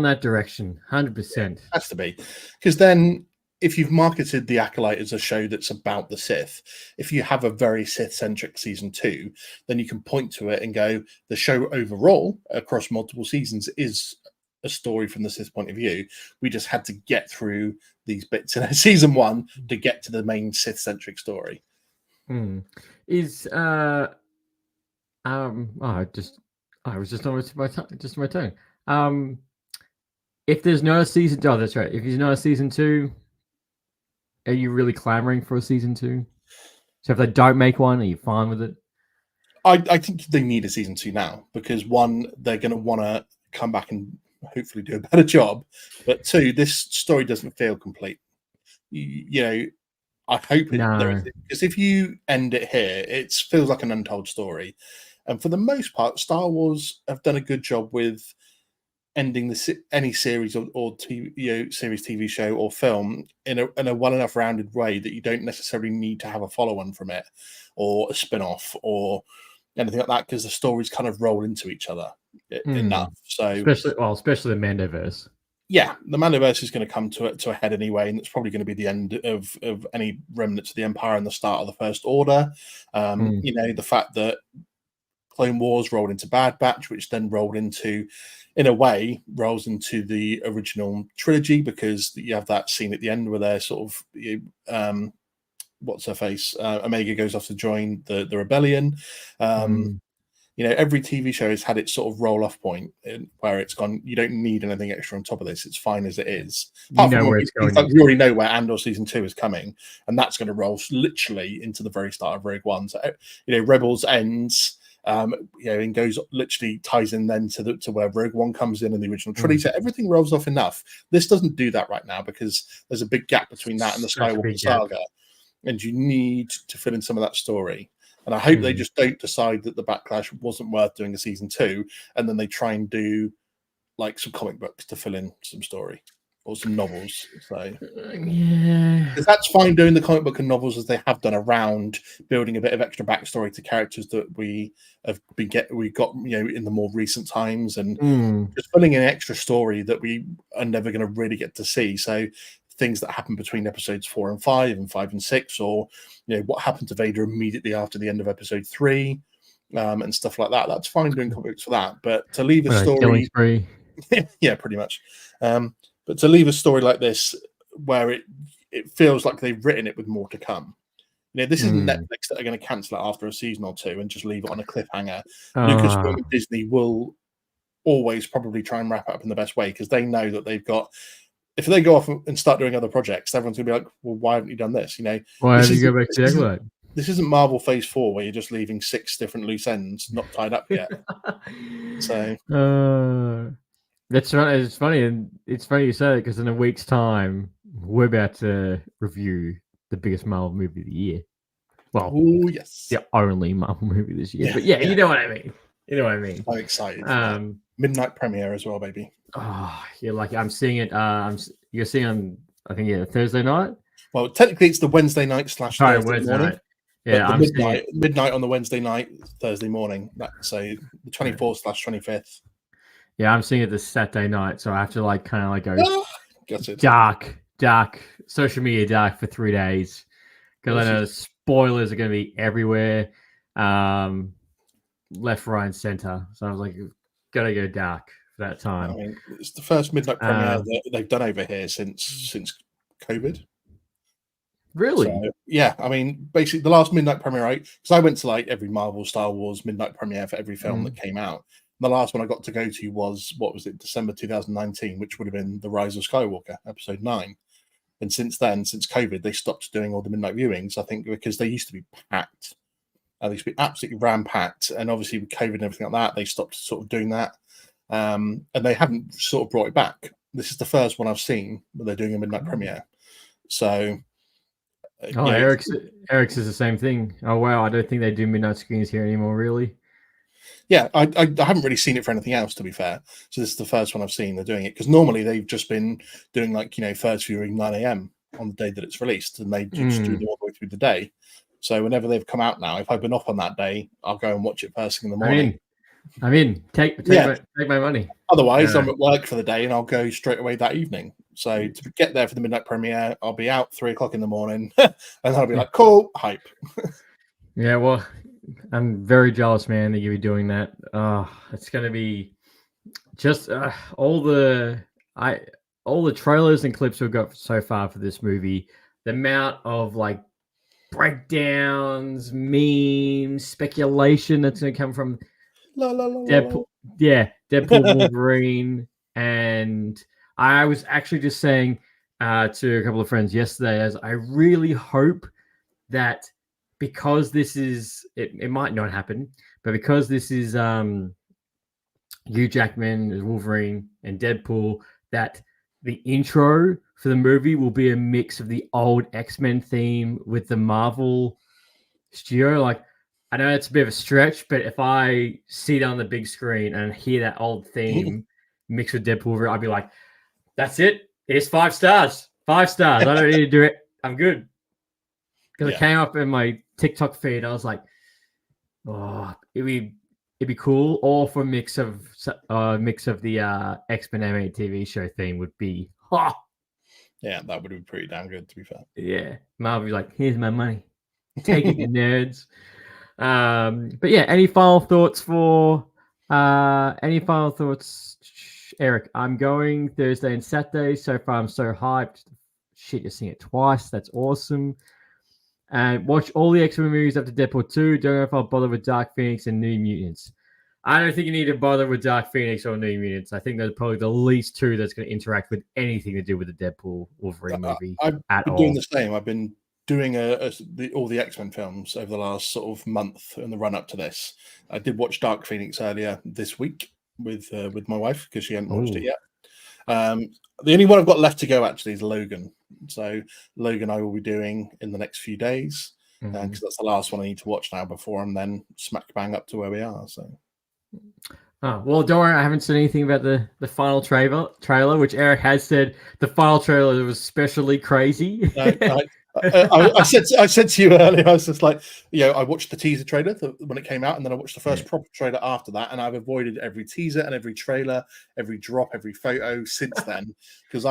that direction, 100%.
Has to be, because then if you've marketed The Acolyte as a show that's about the Sith, if you have a very Sith-centric season 2, then you can point to it and go, the show overall across multiple seasons is a story from the Sith point of view. We just had to get through these bits in season 1 to get to the main Sith-centric story.
I was just on my tongue. If there's no season, that's right. If there's no season 2, are you really clamoring for a season 2? So if they don't make one, are you fine with it?
I think they need a season 2 now, because 1, they're going to want to come back and hopefully do a better job. But 2, this story doesn't feel complete. You know, I hope because if you end it here, it feels like an untold story. And for the most part, Star Wars have done a good job with ending any series or TV, series, TV show or film in a well enough rounded way that you don't necessarily need to have a follow-on from it or a spin-off or anything like that, because the stories kind of roll into each other enough. So
especially the Mandoverse.
Yeah, the Mandoverse is going to come to a head anyway, and it's probably going to be the end of any remnants of the Empire and the start of the First Order. You know, the fact that Clone Wars rolled into Bad Batch, which then rolls into the original trilogy, because you have that scene at the end where they're sort of what's her face, Omega goes off to join the rebellion. You know, every TV show has had its sort of roll-off point where it's gone, you don't need anything extra on top of this. It's fine as it is.
You know where it's going.
We already know where Andor Season 2 is coming, and that's going to roll literally into the very start of Rogue One. So, you know, Rebels ends, you know, and goes literally ties in then to where Rogue One comes in the original trilogy. So everything rolls off enough. This doesn't do that right now because there's a big gap between that and the Skywalker saga, and you need to fill in some of that story. And I hope they just don't decide that the Backlash wasn't worth doing a season 2, and then they try and do like some comic books to fill in some story or some novels. So
yeah,
because that's fine doing the comic book and novels as they have done around building a bit of extra backstory to characters that we got, you know, in the more recent times, and just filling in an extra story that we are never going to really get to see. So things that happen between episodes 4 and 5 and 5 and 6, or you know, what happened to Vader immediately after the end of episode 3, and stuff like that. That's fine doing comics for that, but to leave a story, yeah, pretty much. But to leave a story like this where it feels like they've written it with more to come. This isn't
Mm.
Netflix that are going to cancel it after a season or two and just leave it on a cliffhanger.
Ah.
Lucasfilm and Disney will always probably try and wrap it up in the best way because they know that they've got. If they go off and start doing other projects, everyone's going to be like, "Well, why haven't you done this?"
Why
this
have you go back to Acolyte?
This isn't Marvel Phase 4 where you're just leaving 6 different loose ends not tied up yet. So
that's right. It's funny, and it's funny you say it because in a week's time we're about to review the biggest Marvel movie of the year. Well,
yes,
the only Marvel movie this year. But you know what I mean. You know what I mean.
I'm excited. For that. Midnight premiere as well, baby.
Oh, you're lucky. I'm seeing it. You're seeing on, I think, Thursday night.
Well, technically, it's the Wednesday night / Thursday morning. Night.
Yeah,
I'm midnight on the Wednesday night, Thursday morning. So the 24th / 25th.
Yeah, I'm seeing it this Saturday night, so I have to go
Got it.
dark, social media dark for 3 days because I know spoilers are going to be everywhere, left, right, and center. So I was like, gotta go dark for that time.
I mean, it's the first midnight premiere that they've done over here since COVID.
Really?
So, yeah, I mean, basically the last midnight premiere, because I went to every Marvel, Star Wars midnight premiere for every film that came out. The last one I got to go to was, December 2019, which would have been The Rise of Skywalker, episode 9. And since then, since COVID, they stopped doing all the midnight viewings, I think, because they used to be packed. They used to be absolutely ram-packed. And obviously with COVID and everything like that, they stopped sort of doing that. And they haven't sort of brought it back. This is the first one I've seen where they're doing a midnight premiere. So...
Eric's is the same thing. Oh wow, I don't think they do midnight screens here anymore. Really?
Yeah, I haven't really seen it for anything else, to be fair. So this is the first one I've seen they're doing it because normally they've just been doing first viewing 9 a.m. on the day that it's released, and they just do them all the way through the day. So whenever they've come out now, if I've been off on that day, I'll go and watch it first thing in the morning.
I'm in. Take my money.
Otherwise, I'm at work for the day, and I'll go straight away that evening. So to get there for the midnight premiere, I'll be out 3 o'clock in the morning, and I'll be like, cool, hype.
Yeah, well, I'm very jealous, man, that you'll be doing that. It's going to be just all the trailers and clips we've got so far for this movie. The amount of breakdowns, memes, speculation that's going to come from Deadpool. Yeah, Deadpool, Wolverine, and I was actually just saying to a couple of friends yesterday, as I really hope that because this is, it might not happen, but because this is Hugh Jackman as Wolverine and Deadpool, that the intro for the movie will be a mix of the old X-Men theme with the Marvel studio. I know it's a bit of a stretch, but if I see it on the big screen and hear that old theme mixed with Deadpool, I'd be like, that's it. It's 5 stars. 5 stars. I don't need to do it. I'm good. Because it came up in my TikTok feed. I was like, oh, it'd be cool. Or for a mix of the X-Men animated TV show theme would be,
yeah, that would be pretty damn good, to be fair.
Yeah. Marvel would be like, here's my money. Take it, you nerds. But yeah, any final thoughts, Eric? I'm going Thursday and Saturday. So far, I'm so hyped. Shit, you're seeing it twice. That's awesome. And watch all the X-Men movies after Deadpool 2. Don't know if I'll bother with Dark Phoenix and New Mutants. I don't think you need to bother with Dark Phoenix or New Mutants. I think they're probably the least two that's going to interact with anything to do with the Deadpool Wolverine movie.
I've been doing the same. I've been doing all the X-Men films over the last sort of month in the run up to this. I did watch Dark Phoenix earlier this week with my wife because she hadn't watched it yet. The only one I've got left to go actually is Logan. So Logan I will be doing in the next few days because that's the last one I need to watch now before I'm then smack bang up to where we are. So.
Oh, well, don't worry. I haven't said anything about the final trailer, which Eric has said the final trailer was especially crazy.
I said to you earlier, I was just like, I watched the teaser trailer when it came out, and then I watched the first proper trailer after that, and I've avoided every teaser and every trailer, every drop, every photo since then because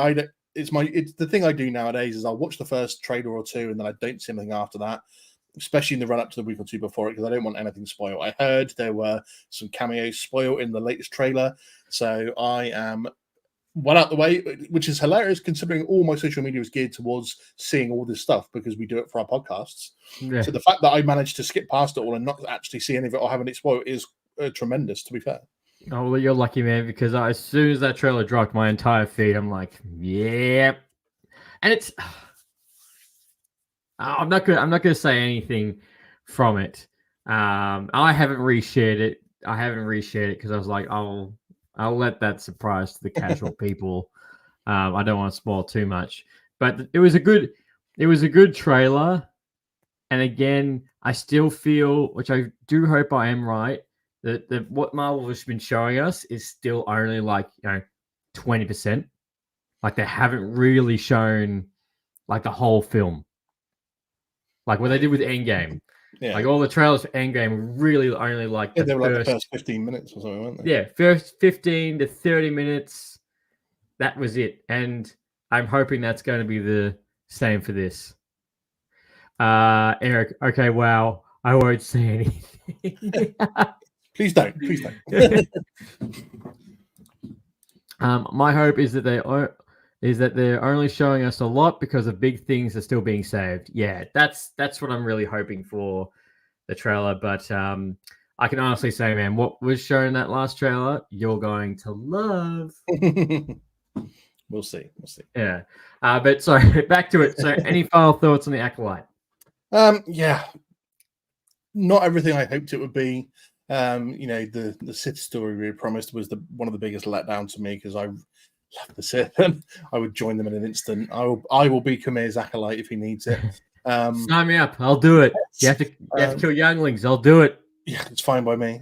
it's the thing I do nowadays is I'll watch the first trailer or two, and then I don't see anything after that. Especially in the run up to the week or two before it, because I don't want anything spoiled. I heard there were some cameos spoiled in the latest trailer, so I am well out the way, which is hilarious considering all my social media is geared towards seeing all this stuff because we do it for our podcasts.
Yeah.
So the fact that I managed to skip past it all and not actually see any of it or having it spoiled is tremendous, to be fair.
Oh, well, you're lucky, man, because as soon as that trailer dropped, my entire feed, I'm like, yep. And it's, I'm not gonna say anything from it. I haven't reshared it. Because I was like, I'll let that surprise to the casual people. I don't want to spoil too much, but it was a good trailer. And again, I still feel, which I do hope I am right, that what Marvel has been showing us is still only 20%. Like they haven't really shown like the whole film. Like what they did with Endgame.
Yeah.
Like all the trailers for Endgame really only like
they were like the first 15 minutes or something, weren't they?
Yeah, first 15 to 30 minutes. That was it. And I'm hoping that's going to be the same for this. Eric, okay, wow. I won't say anything.
Please don't.
My hope is that they're only showing us a lot because of big things are still being saved. Yeah, that's what I'm really hoping for the trailer. But I can honestly say, man, what was shown in that last trailer, you're going to love.
We'll see.
Yeah. But sorry, back to it. So any final thoughts on the Acolyte?
Yeah. Not everything I hoped it would be. The Sith story we promised was one of the biggest letdown to me because I love the Sith and I would join them in an instant. I will be Kamir's Acolyte if he needs it.
Sign me up. I'll do it. You have to kill younglings. I'll do it.
Yeah, it's fine by me.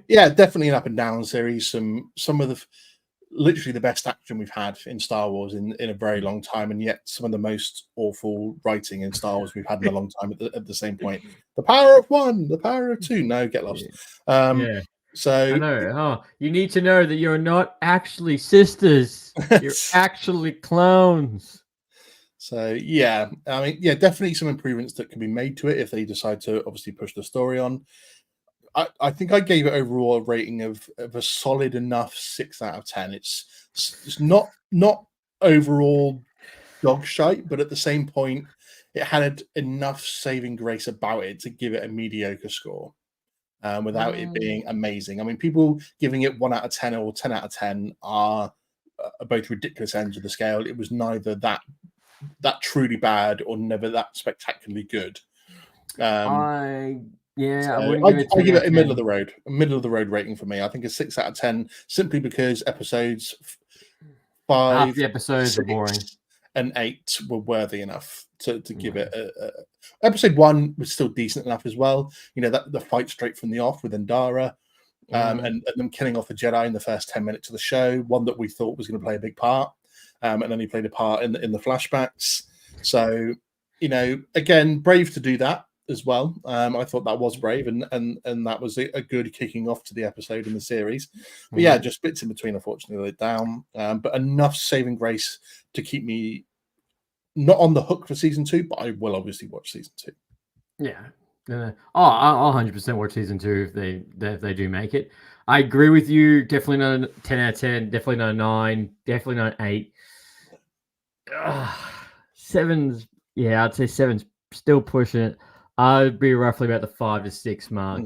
Yeah, definitely an up and down series. Some of the literally the best action we've had in Star Wars in a very long time, and yet some of the most awful writing in Star Wars we've had in a long time at the same point. The power of one, the power of two. No, get lost.
Yeah.
So
I know. Oh, you need to know that you're not actually sisters. You're actually clones.
So yeah, I mean, yeah, definitely some improvements that can be made to it if they decide to obviously push the story on. I think I gave it overall a rating of a solid enough 6 out of 10. It's not overall dog shite, but at the same point, it had enough saving grace about it to give it a mediocre score without it being amazing. I mean, people giving it 1 out of 10 or 10 out of 10 are both ridiculous ends of the scale. It was neither that truly bad or never that spectacularly good.
I
give it a middle of the road rating for me. I think a 6 out of 10 simply because episodes 5,
half the episodes are boring,
and 8 were worthy enough to give it episode 1 was still decent enough as well. You know, that the fight straight from the off with Endara, and them killing off the Jedi in the first 10 minutes of the show, one that we thought was going to play a big part, and then he played a part in the flashbacks. So, you know, again, brave to do that as well. I thought that was brave, and that was a good kicking off to the episode in the series. But yeah, just bits in between, unfortunately, let down. But enough saving grace to keep me not on the hook for season 2, but I will obviously watch season 2.
Yeah. I'll 100% watch season 2 if they do make it. I agree with you. Definitely not a 10 out of 10. Definitely not a 9. Definitely not an 8. 7's, yeah, I'd say 7's still pushing it. I'd be roughly about the 5 to 6 mark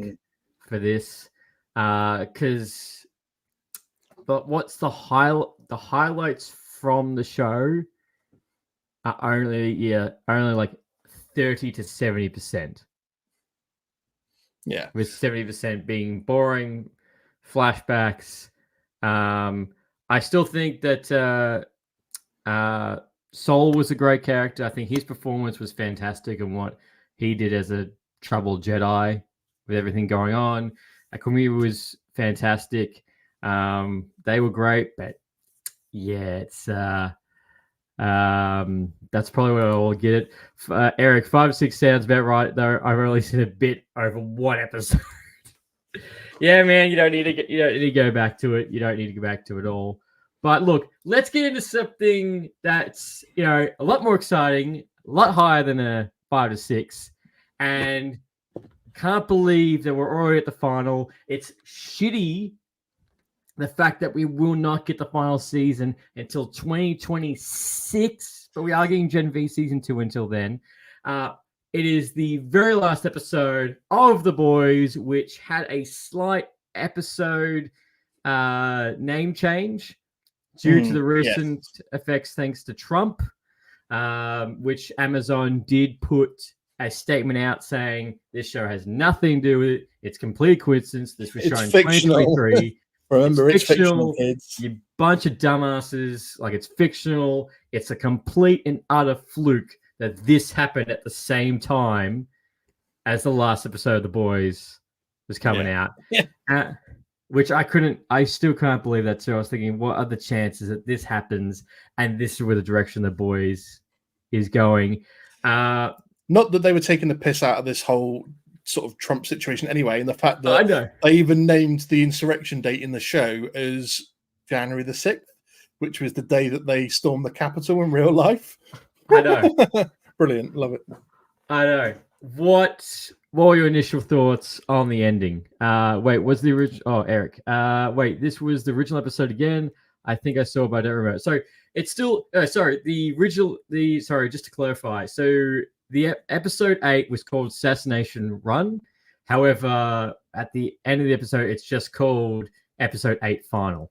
for this. But what's the highlights from the show are only like 30 to 70%.
Yeah.
With 70% being boring flashbacks. I still think that Sol was a great character. I think his performance was fantastic, and what he did as a troubled Jedi with everything going on. Akumi was fantastic. They were great, but yeah, it's that's probably where I'll get it. Eric, 5 or 6 sounds about right, though. I've only seen a bit over one episode. Yeah, man, you don't need to go back to it. You don't need to go back to it all. But look, let's get into something that's, you know, a lot more exciting, a lot higher than a 5 to 6. And can't believe that we're already at the final. It's shitty the fact that we will not get the final season until 2026, but we are getting Gen V Season 2 until then. It is the very last episode of The Boys, which had a slight episode name change due to the recent effects thanks to Trump, which Amazon did put a statement out saying this show has nothing to do with it. It's complete coincidence. This was shown in 2023.
Remember, it's fictional, kids.
You bunch of dumbasses. Like, it's fictional. It's a complete and utter fluke that this happened at the same time as the last episode of The Boys was coming out. Yeah. Which I still can't believe that too. I was thinking, what are the chances that this happens and this is where the direction The Boys is going?
Not that they were taking the piss out of this whole sort of Trump situation anyway, and the fact that they even named the insurrection date in the show as January the 6th, which was the day that they stormed the Capitol in real life.
I know.
Brilliant. Love it.
I know. What were your initial thoughts on the ending? Wait, was the original... Oh, Eric. Wait, this was the original episode again? I think I saw, but I don't remember. So it's still... the original... just to clarify. So the episode 8 was called Assassination Run. However, at the end of the episode, it's just called Episode 8 Final.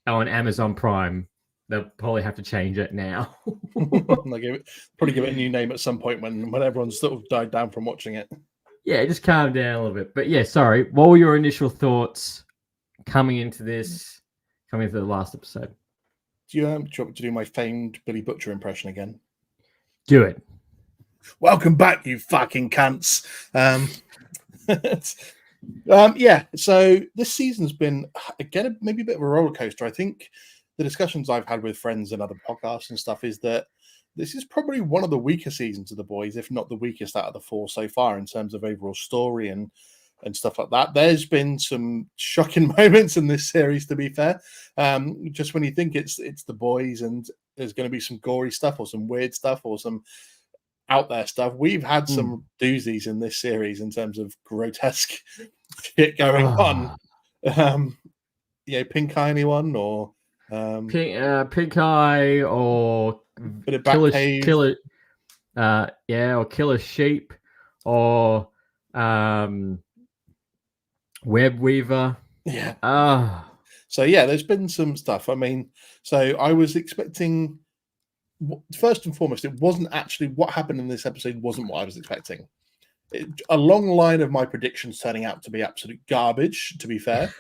On Amazon Prime. They'll probably have to change it now.
Probably give it a new name at some point when everyone's sort of died down from watching it.
Yeah, just calm down a little bit. But yeah, sorry. What were your initial thoughts coming into the last episode?
Do you want to do my famed Billy Butcher impression again?
Do it.
Welcome back, you fucking cunts. Yeah. So this season's been, again, maybe a bit of a roller coaster. I think the discussions I've had with friends and other podcasts and stuff is that this is probably one of the weaker seasons of The Boys, if not the weakest out of the 4 so far in terms of overall story and stuff like that. There's been some shocking moments in this series, to be fair. Just when you think it's The Boys and there's going to be some gory stuff or some weird stuff or some out there stuff, we've had some doozies in this series in terms of grotesque shit going on. Pink eye anyone or
pink eye or
bit of Batcave.
Or Killer Sheep or Web Weaver.
Yeah. So yeah, there's been some stuff. I mean, so I was expecting, first and foremost, it wasn't actually what happened in this episode wasn't what I was expecting. A long line of my predictions turning out to be absolute garbage, to be fair.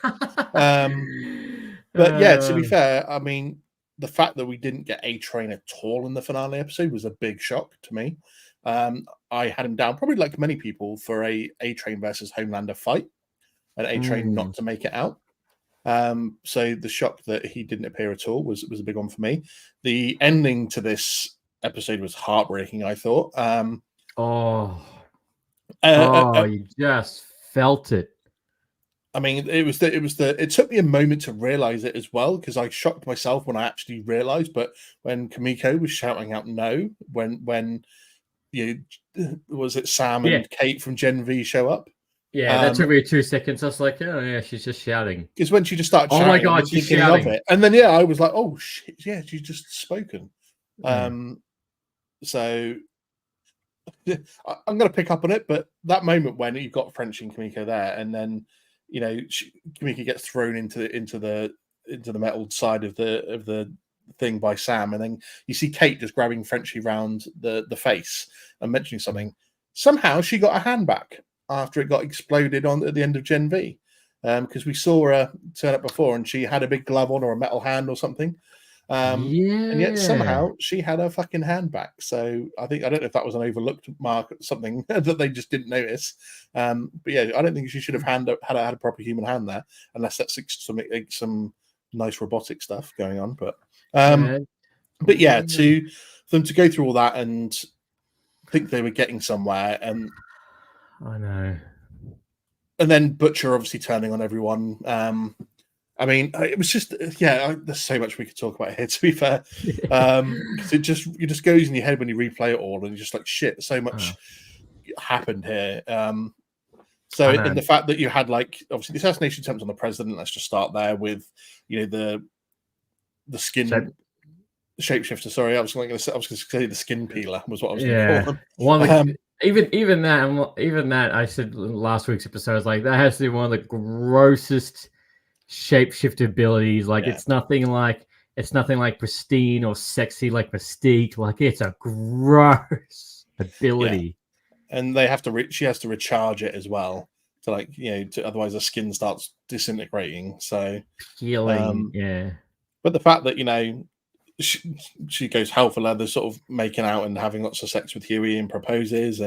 But yeah, to be fair, I mean, the fact that we didn't get A-Train at all in the finale episode was a big shock to me. I had him down, probably like many people, for A-Train versus Homelander fight, and A-Train not to make it out. So the shock that he didn't appear at all was a big one for me. The ending to this episode was heartbreaking, I thought.
You just felt it.
I mean, it took me a moment to realize it as well, because I shocked myself when I actually realized. But when Kimiko was shouting out no, when was it Sam and Kate from Gen V show up?
Yeah, that took me 2 seconds. I was like, oh yeah, she's just shouting.
Because when she just started shouting,
oh my god, she's shouting
of it, and then I was like, oh shit, yeah, she's just spoken. So I'm going to pick up on it, but that moment when you've got Frenchie and Kimiko there, and then Kimiko gets thrown into the metal side of the thing by Sam, and then you see Kate just grabbing Frenchie round the face and mentioning something. Somehow she got her hand back after it got exploded at the end of Gen V, because we saw her turn up before and she had a big glove on or a metal hand or something. And yet somehow she had her fucking hand back. So I don't know if that was an overlooked mark or something that they just didn't notice. But yeah, I don't think she should have had a proper human hand there, unless that's some nice robotic stuff going on. But yeah, for them to go through all that and think they were getting somewhere, and
I know.
And then Butcher obviously turning on everyone. I mean, it was just, there's so much we could talk about here, to be fair. Because it just goes in your head when you replay it all, and you're just like, shit, so much happened here. So in the fact that you had like obviously the assassination attempt on the president, let's just start there with the skin shapeshifter. Sorry, I was going to say the skin peeler was what I was going to call them.
Well, even that I said last week's episode, I was like, that has to be one of the grossest shapeshifter abilities. Like it's nothing like pristine or sexy like Mystique. Like it's a gross ability.
And they have to she has to recharge it as well to otherwise the skin starts disintegrating. So
healing,
But the fact that she goes hell for leather, sort of making out and having lots of sex with Huey and proposes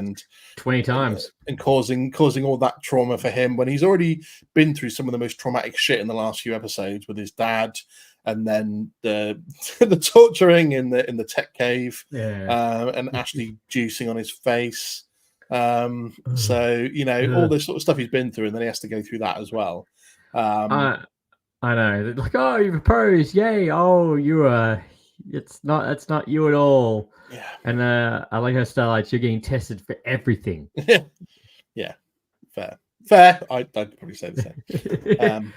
20 times
and causing all that trauma for him when he's already been through some of the most traumatic shit in the last few episodes with his dad, and then the the torturing in the tech cave, and Ashley juicing on his face. So all this sort of stuff he's been through, and then he has to go through that as well.
I know, like, oh, you proposed, yay! Oh, that's not you at all.
Yeah,
and I like her style. Like you're getting tested for everything.
Yeah, fair. I'd probably say the same.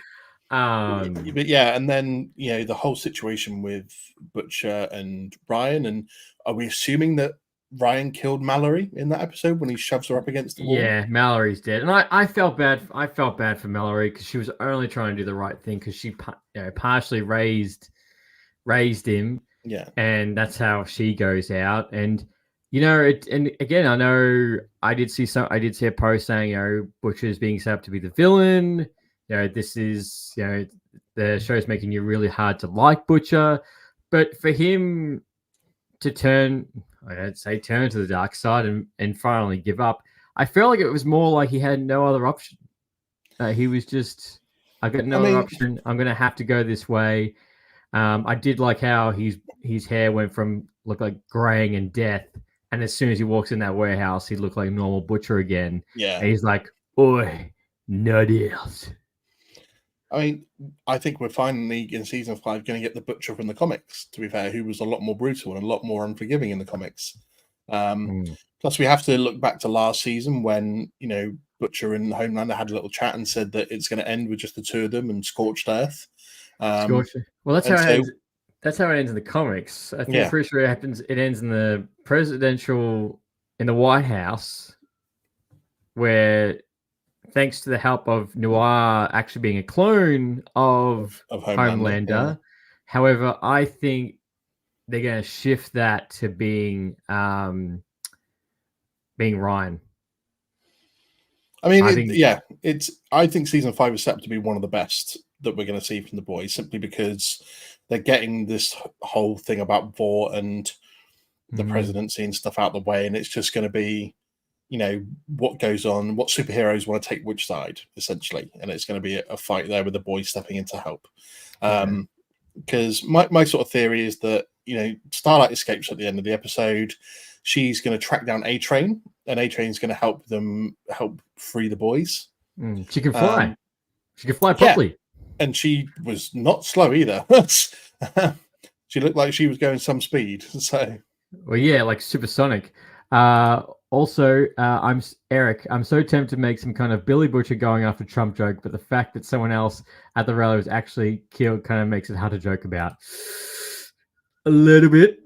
But and then the whole situation with Butcher and Ryan, and are we assuming that Ryan killed Mallory in that episode when he shoves her up against the wall?
Yeah, Mallory's dead, and I felt bad. I felt bad for Mallory because she was only trying to do the right thing because she partially raised him.
Yeah,
and that's how she goes out. And and again, I know I did see a post saying Butcher's being set up to be the villain. This is the show's making you really hard to like Butcher, but for him to turn to the dark side and finally give up, I felt like it was more like he had no other option. He was just, I got no other option. I'm going to have to go this way. I did like how his hair went from look like graying and death, and as soon as he walks in that warehouse, he looked like normal Butcher again.
Yeah,
and he's like, "Oi, no deals."
I think we're finally in season 5 going to get the Butcher from the comics, to be fair, who was a lot more brutal and a lot more unforgiving in the comics. Plus, we have to look back to last season when, Butcher and Homelander had a little chat and said that it's going to end with just the two of them and Scorched Earth.
Well, that's how it ends. That's how it ends in the comics. I think I'm pretty sure it ends in the in the White House, where, thanks to the help of Noir actually being a clone of Homelander. Yeah. However, I think they're going to shift that to being Ryan.
I think season 5 is set up to be one of the best that we're going to see from the boys, simply because they're getting this whole thing about Vought and the presidency and stuff out the way, and it's just going to be what goes on, what superheroes want to take which side, essentially, and it's going to be a fight there with the boys stepping in to help. Because my sort of theory is that Starlight escapes at the end of the episode. She's going to track down A-Train, and A-Train's going to help free the boys.
She can fly. She can fly properly.
And she was not slow either. She looked like she was going some speed. So,
like supersonic. Also, I'm Eric. I'm so tempted to make some kind of Billy Butcher going after Trump joke, but the fact that someone else at the rally was actually killed kind of makes it hard to joke about. A little bit.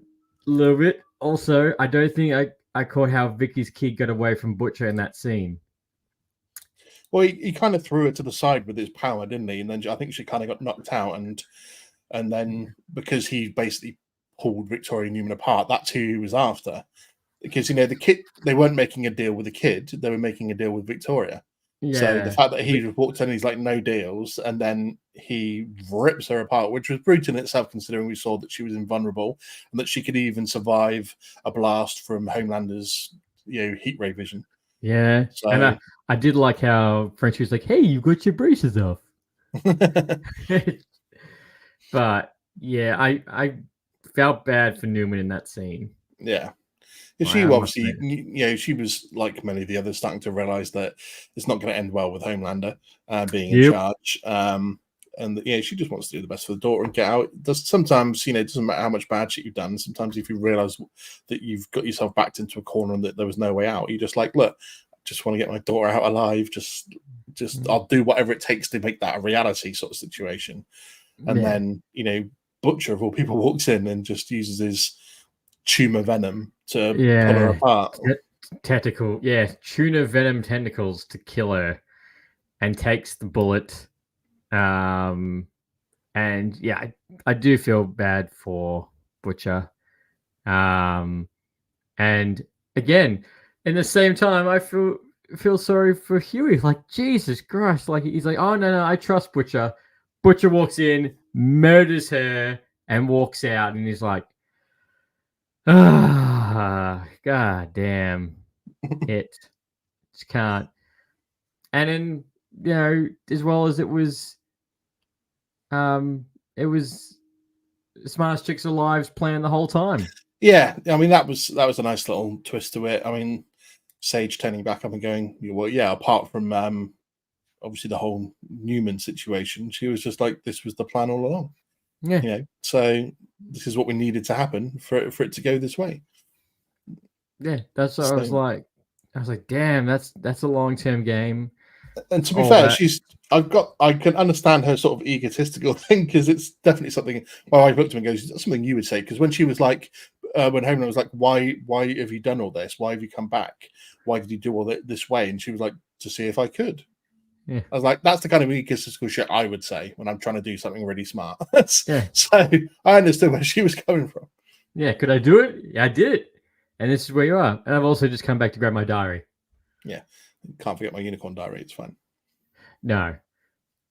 Also, I don't think I caught how Vicky's kid got away from Butcher in that scene.
Well, he kind of threw it to the side with his power, didn't he? And then I think she kind of got knocked out, and then because he basically pulled Victoria Newman apart, that's who he was after. Because the kid, they weren't making a deal with the kid; they were making a deal with Victoria. Yeah. So the fact that he walked in, he's like, no deals, and then he rips her apart, which was brutal in itself, considering we saw that she was invulnerable and that she could even survive a blast from Homelander's heat ray vision.
Yeah, so, and I did like how Frenchie was like, "Hey, you got your braces off." But yeah, I felt bad for Newman in that scene.
Yeah. She obviously, she was like many of the others, starting to realize that it's not going to end well with Homelander being in charge. And she just wants to do the best for the daughter and get out. Sometimes, it doesn't matter how much bad shit you've done. Sometimes if you realize that you've got yourself backed into a corner and that there was no way out, you're just like, look, just want to get my daughter out alive. Just I'll do whatever it takes to make that a reality sort of situation. And then, Butcher of all people walks in and just uses his tumor venom to pull her apart.
Tentacle, tuna venom tentacles to kill her, and takes the bullet. And I do feel bad for Butcher. And again, in the same time, I feel sorry for Huey. Like, Jesus Christ! Like, he's like, oh no, I trust Butcher. Butcher walks in, murders her, and walks out, and he's like, god damn it, just can't. And then, as well as it was Smartest Chicks Alive's plan the whole time.
Yeah, I mean that was a nice little twist to it. I mean, Sage turning back up and going, well, yeah, apart from obviously the whole Newman situation, she was just like, this was the plan all along.
Yeah.
So this is what we needed to happen for it to go this way.
Yeah, that's what I was like. I was like, damn, that's a long-term game.
And to be fair, I can understand her sort of egotistical thing, because it's definitely something. Well, I looked at him and goes, that's something you would say, because when she was like, when Homeland was like, why have you done all this? Why have you come back? Why did you do all that this way? And she was like, to see if I could.
Yeah.
I was like, that's the kind of egotistical shit I would say when I'm trying to do something really smart.
Yeah.
So I understood where she was coming from.
Yeah, could I do it? Yeah, I did it. And this is where you are. And I've also just come back to grab my diary.
Yeah. Can't forget my unicorn diary. It's fine.
No,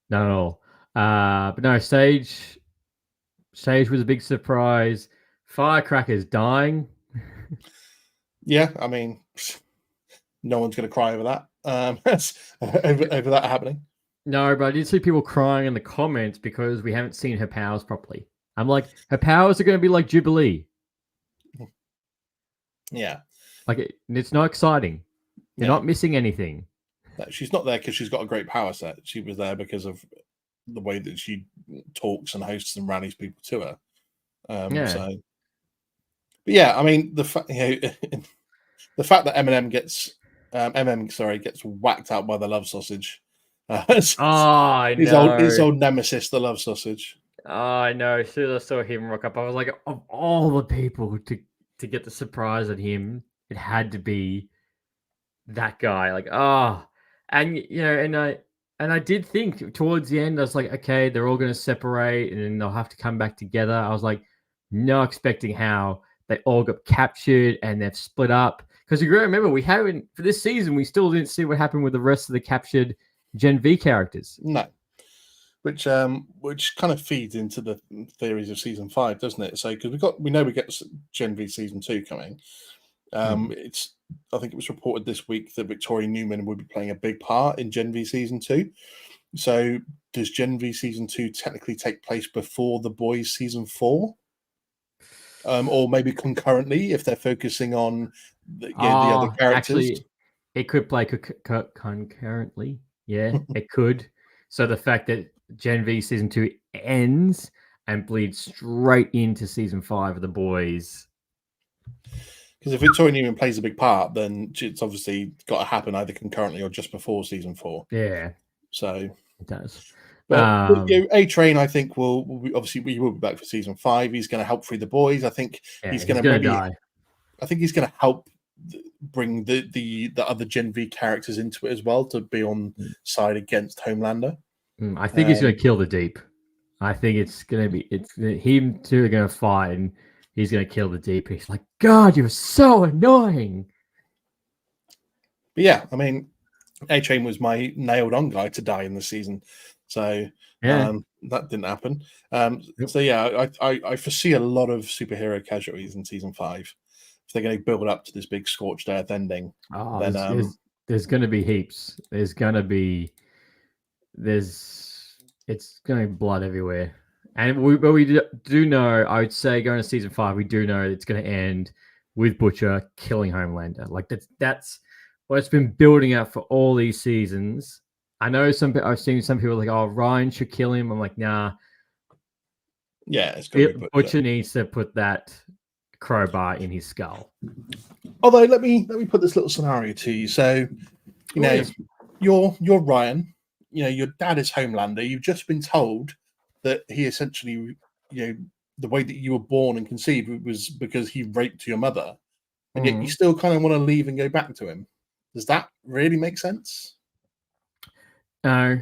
not at all. But no, Sage was a big surprise. Firecracker's dying.
Yeah, I mean, no one's going to cry over that. Over that happening.
No, but I did see people crying in the comments because we haven't seen her powers properly. I'm like, her powers are going to be like Jubilee.
Yeah.
Like, it's not exciting. You're not missing anything.
No, she's not there because she's got a great power set. She was there because of the way that she talks and hosts and rallies people to her. So, but yeah, I mean, the fact that Eminem gets whacked out by the love sausage.
I know.
His old nemesis, the love sausage.
Oh, I know. As soon as I saw him rock up, I was like, of all the people to get the surprise at him, it had to be that guy. Like, and I did think towards the end, I was like, okay, they're all going to separate and then they'll have to come back together. I was like, not expecting how they all got captured and they've split up. Because you remember, we haven't, for this season, we still didn't see what happened with the rest of the captured Gen V characters.
No. Which kind of feeds into the theories of season 5, doesn't it? So because we know we get Gen V season 2 coming. I think it was reported this week that Victoria Newman would be playing a big part in Gen V season 2. So does Gen V season 2 technically take place before The Boys season 4? Or maybe concurrently if they're focusing on the other characters?
Actually, it could play concurrently. Yeah, it could. So the fact that Gen V season 2 ends and bleeds straight into season 5 of The Boys.
Because if Victoria Newman plays a big part, then it's obviously got to happen either concurrently or just before season 4.
Yeah.
So
it does.
But A-Train, I think, will be back for season 5. He's going to help free the boys. I think he's going to die. I think he's going to help bring the other Gen V characters into it as well, to be on side against Homelander.
I think he's going to kill the Deep. I think it's him two are going to fight, and he's going to kill the Deep. He's like, God, you're so annoying.
But yeah, I mean, A-Train was my nailed on guy to die in the season. So that didn't happen. So yeah, I foresee a lot of superhero casualties in season 5. If they're going to build up to this big scorched earth ending, then
there's going to be heaps. It's going to be blood everywhere. And we do know, I would say going to season 5, we do know it's going to end with Butcher killing Homelander. Like that's what it's been building up for all these seasons. I know I've seen some people like, oh, Ryan should kill him. I'm like, nah.
Yeah, it's going to be
Butcher needs to put that crowbar in his skull.
Although let me put this little scenario to you. So You know, you're Ryan. You know, your dad is Homelander. You've just been told that he essentially, you know, the way that you were born and conceived was because he raped your mother, and yet you still kind of want to leave and go back to him. Does that really make sense?
No.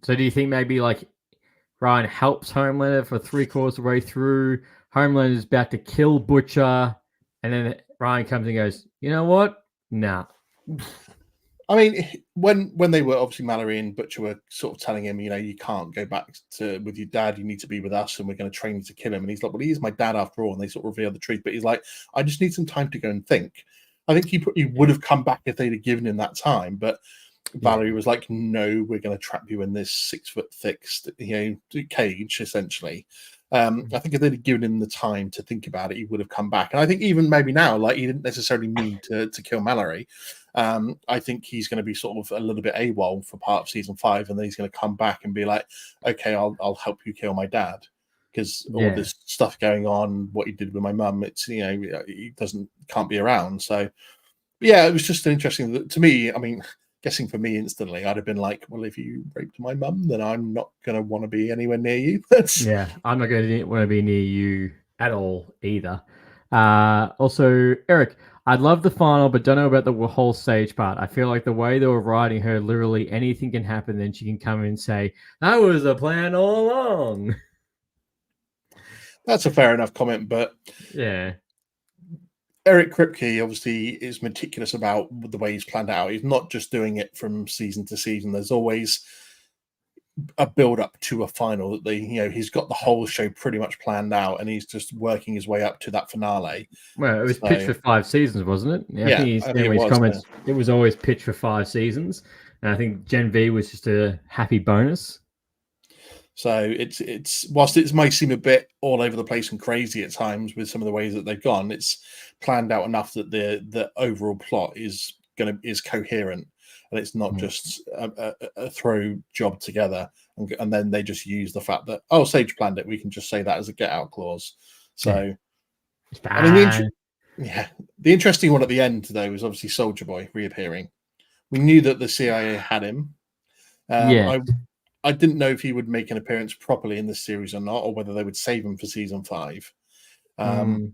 So do you think maybe like Ryan helps Homelander for 3/4 of the way through? Homelander is about to kill Butcher, and then Ryan comes and goes, you know what? Nah.
I mean, when they were obviously Mallory and Butcher were sort of telling him, you know, you can't go back with your dad. You need to be with us, and we're going to train you to kill him. And he's like, well, he is my dad after all. And they sort of reveal the truth. But he's like, I just need some time to go and think. I think he would have come back if they'd have given him that time. But Valerie was like, no, we're going to trap you in this 6 foot thick, cage, essentially. I think if they'd have given him the time to think about it, he would have come back. And I think even maybe now, like, he didn't necessarily need to kill Mallory. I think he's going to be sort of a little bit AWOL for part of season 5, and then he's going to come back and be like, okay, I'll help you kill my dad. Because all this stuff going on, what he did with my mum, it's, you know, he can't be around. So, yeah, it was just interesting to me. I mean, guessing for me instantly, I'd have been like, well, if you raped my mum, then I'm not going to want to be anywhere near you.
Yeah, I'm not going to want to be near you at all either. Also, Eric, I love the final, but don't know about the whole Sage part. I feel like the way they were writing her, literally anything can happen. Then she can come in and say, that was the plan all along.
That's a fair enough comment, but
yeah.
Eric Kripke obviously is meticulous about the way he's planned out. He's not just doing it from season to season. There's always a build up to a final that he's got the whole show pretty much planned out, and he's just working his way up to that finale.
Well, it was pitched for 5 seasons, wasn't it?
Yeah,
I think in his comments, it was always pitched for 5 seasons. And I think Gen V was just a happy bonus.
So it's whilst it might seem a bit all over the place and crazy at times with some of the ways that they've gone, it's planned out enough that the overall plot is coherent, and it's not just a throw job together, and then they just use the fact that Sage planned it. We can just say that as a get out clause. So I mean, the interesting one at the end though was obviously Soldier Boy reappearing. We knew that the CIA had him. I didn't know if he would make an appearance properly in this series or not, or whether they would save him for season 5. I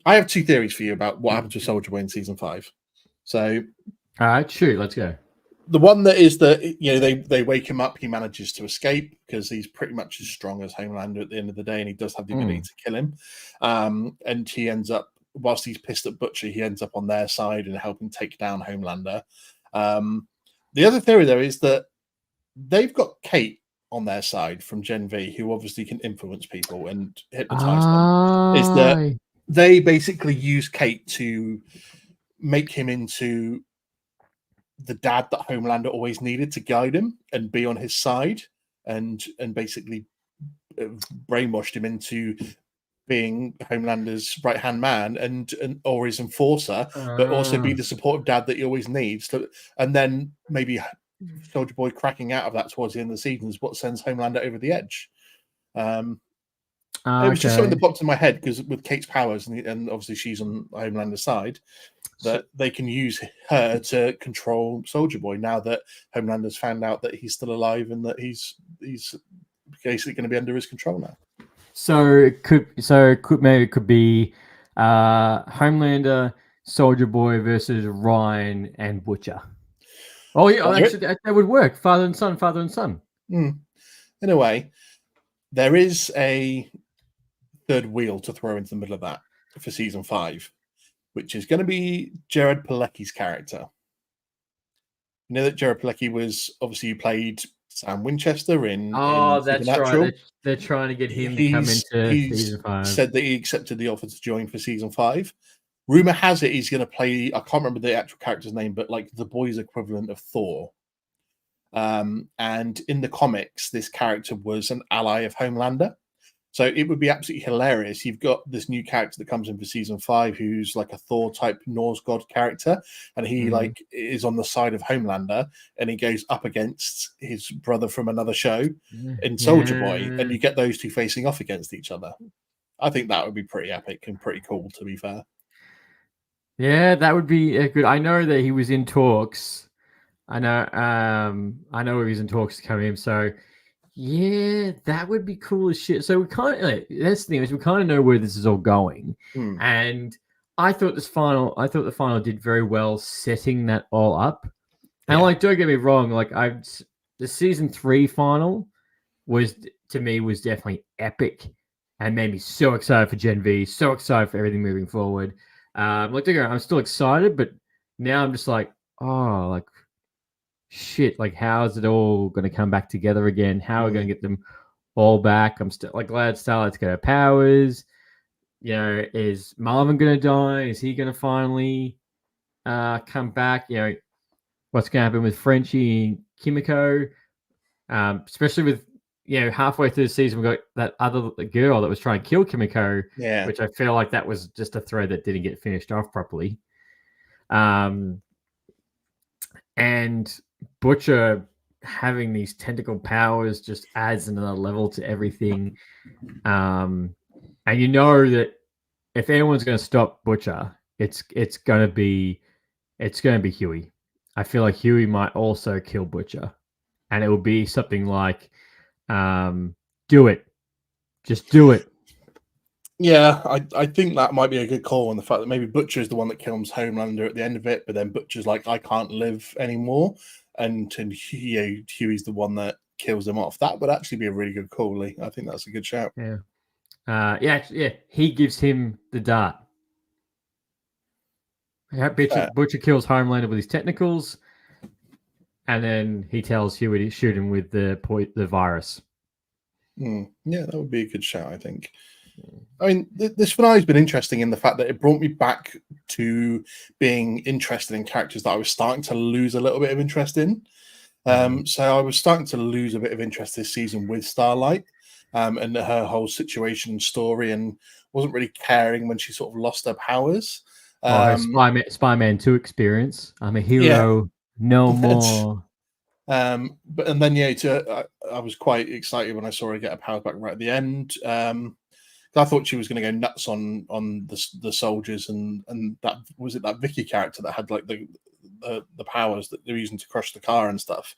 have 2 theories for you about what happens with Soldier Boy in season 5. So,
all right, shoot, let's go.
The one that is that they wake him up, he manages to escape because he's pretty much as strong as Homelander at the end of the day, and he does have the ability to kill him. And he ends up, whilst he's pissed at Butcher, he ends up on their side and helping take down Homelander. The other theory though is that they've got Kate on their side from Gen V, who obviously can influence people and hypnotize them. Is that they basically use Kate to make him into the dad that Homelander always needed to guide him and be on his side, and basically brainwashed him into being Homelander's right-hand man and or his enforcer, but also be the supportive dad that he always needs. And then maybe Soldier Boy cracking out of that towards the end of the season is what sends Homelander over the edge. It was just something that popped in my head because with Kate's powers and obviously she's on Homelander's side, that they can use her to control Soldier Boy now that Homelander's found out that he's still alive and that he's basically going to be under his control now. So
it could be Homelander, Soldier Boy versus Ryan and Butcher. Oh yeah, actually, that would work. Father and son.
In a way, there is a third wheel to throw into the middle of that for season 5, which is going to be Jared Palecki's character. You know that Jared Palecki was obviously played Sam Winchester in.
That's right. They're trying to get him to come into season 5.
Said that he accepted the offer to join for season 5. Rumor has it he's going to play, I can't remember the actual character's name, but like the boys' equivalent of Thor. And in the comics, this character was an ally of Homelander. So it would be absolutely hilarious. You've got this new character that comes in for season 5, who's like a Thor type Norse god character, and he like is on the side of Homelander, and he goes up against his brother from another show in Soldier Boy, and you get those two facing off against each other. I think that would be pretty epic and pretty cool, to be fair.
Yeah, that would be good. I know that he was in talks. I know he was in talks to come in. So yeah, that would be cool as shit. So we kind of that's the thing is we kind of know where this is all going, and I thought the final did very well setting that all up. And like, don't get me wrong, like the season 3 final was to me was definitely epic and made me so excited for Gen V, so excited for everything moving forward. Like, don't get me wrong, I'm still excited, but now I'm just like, oh, like shit, like how is it all going to come back together again? How are we going to get them all back? I'm still like glad Starlight's got her powers. You know, is Marvin going to die? Is he going to finally come back? You know, what's going to happen with Frenchie and Kimiko? Especially with, you know, halfway through the season, we got that other girl that was trying to kill Kimiko, which I feel like that was just a thread that didn't get finished off properly. And Butcher having these tentacle powers just adds another level to everything. And you know that if anyone's going to stop Butcher, it's going to be Huey. I feel like Huey might also kill Butcher, and it will be something like, "Do it, just do it."
Yeah, I think that might be a good call on the fact that maybe Butcher is the one that kills Homelander at the end of it, but then Butcher's like, I can't live anymore, and Huey's the one that kills him off. That would actually be a really good call, Lee. I think that's a good shout.
Yeah. He gives him the dart. Butcher kills Homelander with his technicals, and then he tells Huey to shoot him with the virus.
Yeah, that would be a good shout, I think. I mean, this finale's been interesting in the fact that it brought me back to being interested in characters that I was starting to lose a little bit of interest in. So I was starting to lose a bit of interest this season with Starlight and her whole situation and story, and wasn't really caring when she sort of lost her powers.
Her Spider-Man 2 experience. I'm a hero, no more.
But and then I was quite excited when I saw her get her powers back right at the end. I thought she was going to go nuts on the soldiers, and that was it. That Vicky character that had like the powers that they're using to crush the car and stuff.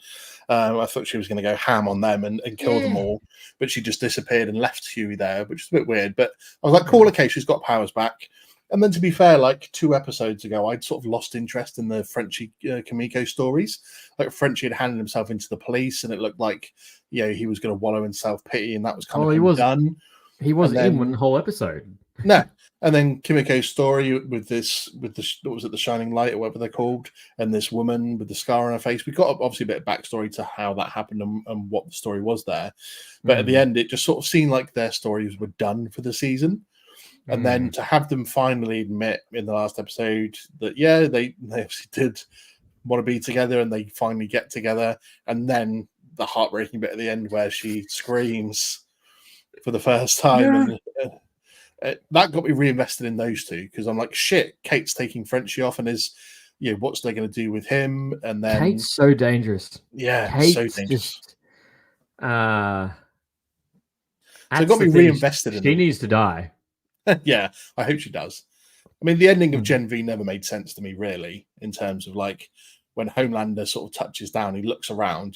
I thought she was going to go ham on them and kill them all, but she just disappeared and left Huey there, which is a bit weird. But I was like, cool, okay, she's got powers back. And then, to be fair, like 2 episodes ago, I'd sort of lost interest in the Frenchie Kimiko stories. Like Frenchie had handed himself into the police, and it looked like he was going to wallow in self-pity, and that was kind of done.
He wasn't in one whole episode.
No. And then Kimiko's story with what was it, the Shining Light or whatever they're called, and this woman with the scar on her face. We got obviously a bit of backstory to how that happened and what the story was there. But at the end, it just sort of seemed like their stories were done for the season. And then to have them finally admit in the last episode that, they obviously did want to be together, and they finally get together. And then the heartbreaking bit at the end where she screams for the first time. And that got me reinvested in those two, because I'm like, shit, Kate's taking Frenchie off, and what's they going to do with him? And then
Kate's so dangerous.
Yeah,
Kate's
so dangerous.
So
it got me reinvested in
She
them.
needs to die.
Yeah, I hope she does. I mean, the ending of Gen V never made sense to me, really, in terms of like when Homelander sort of touches down, he looks around,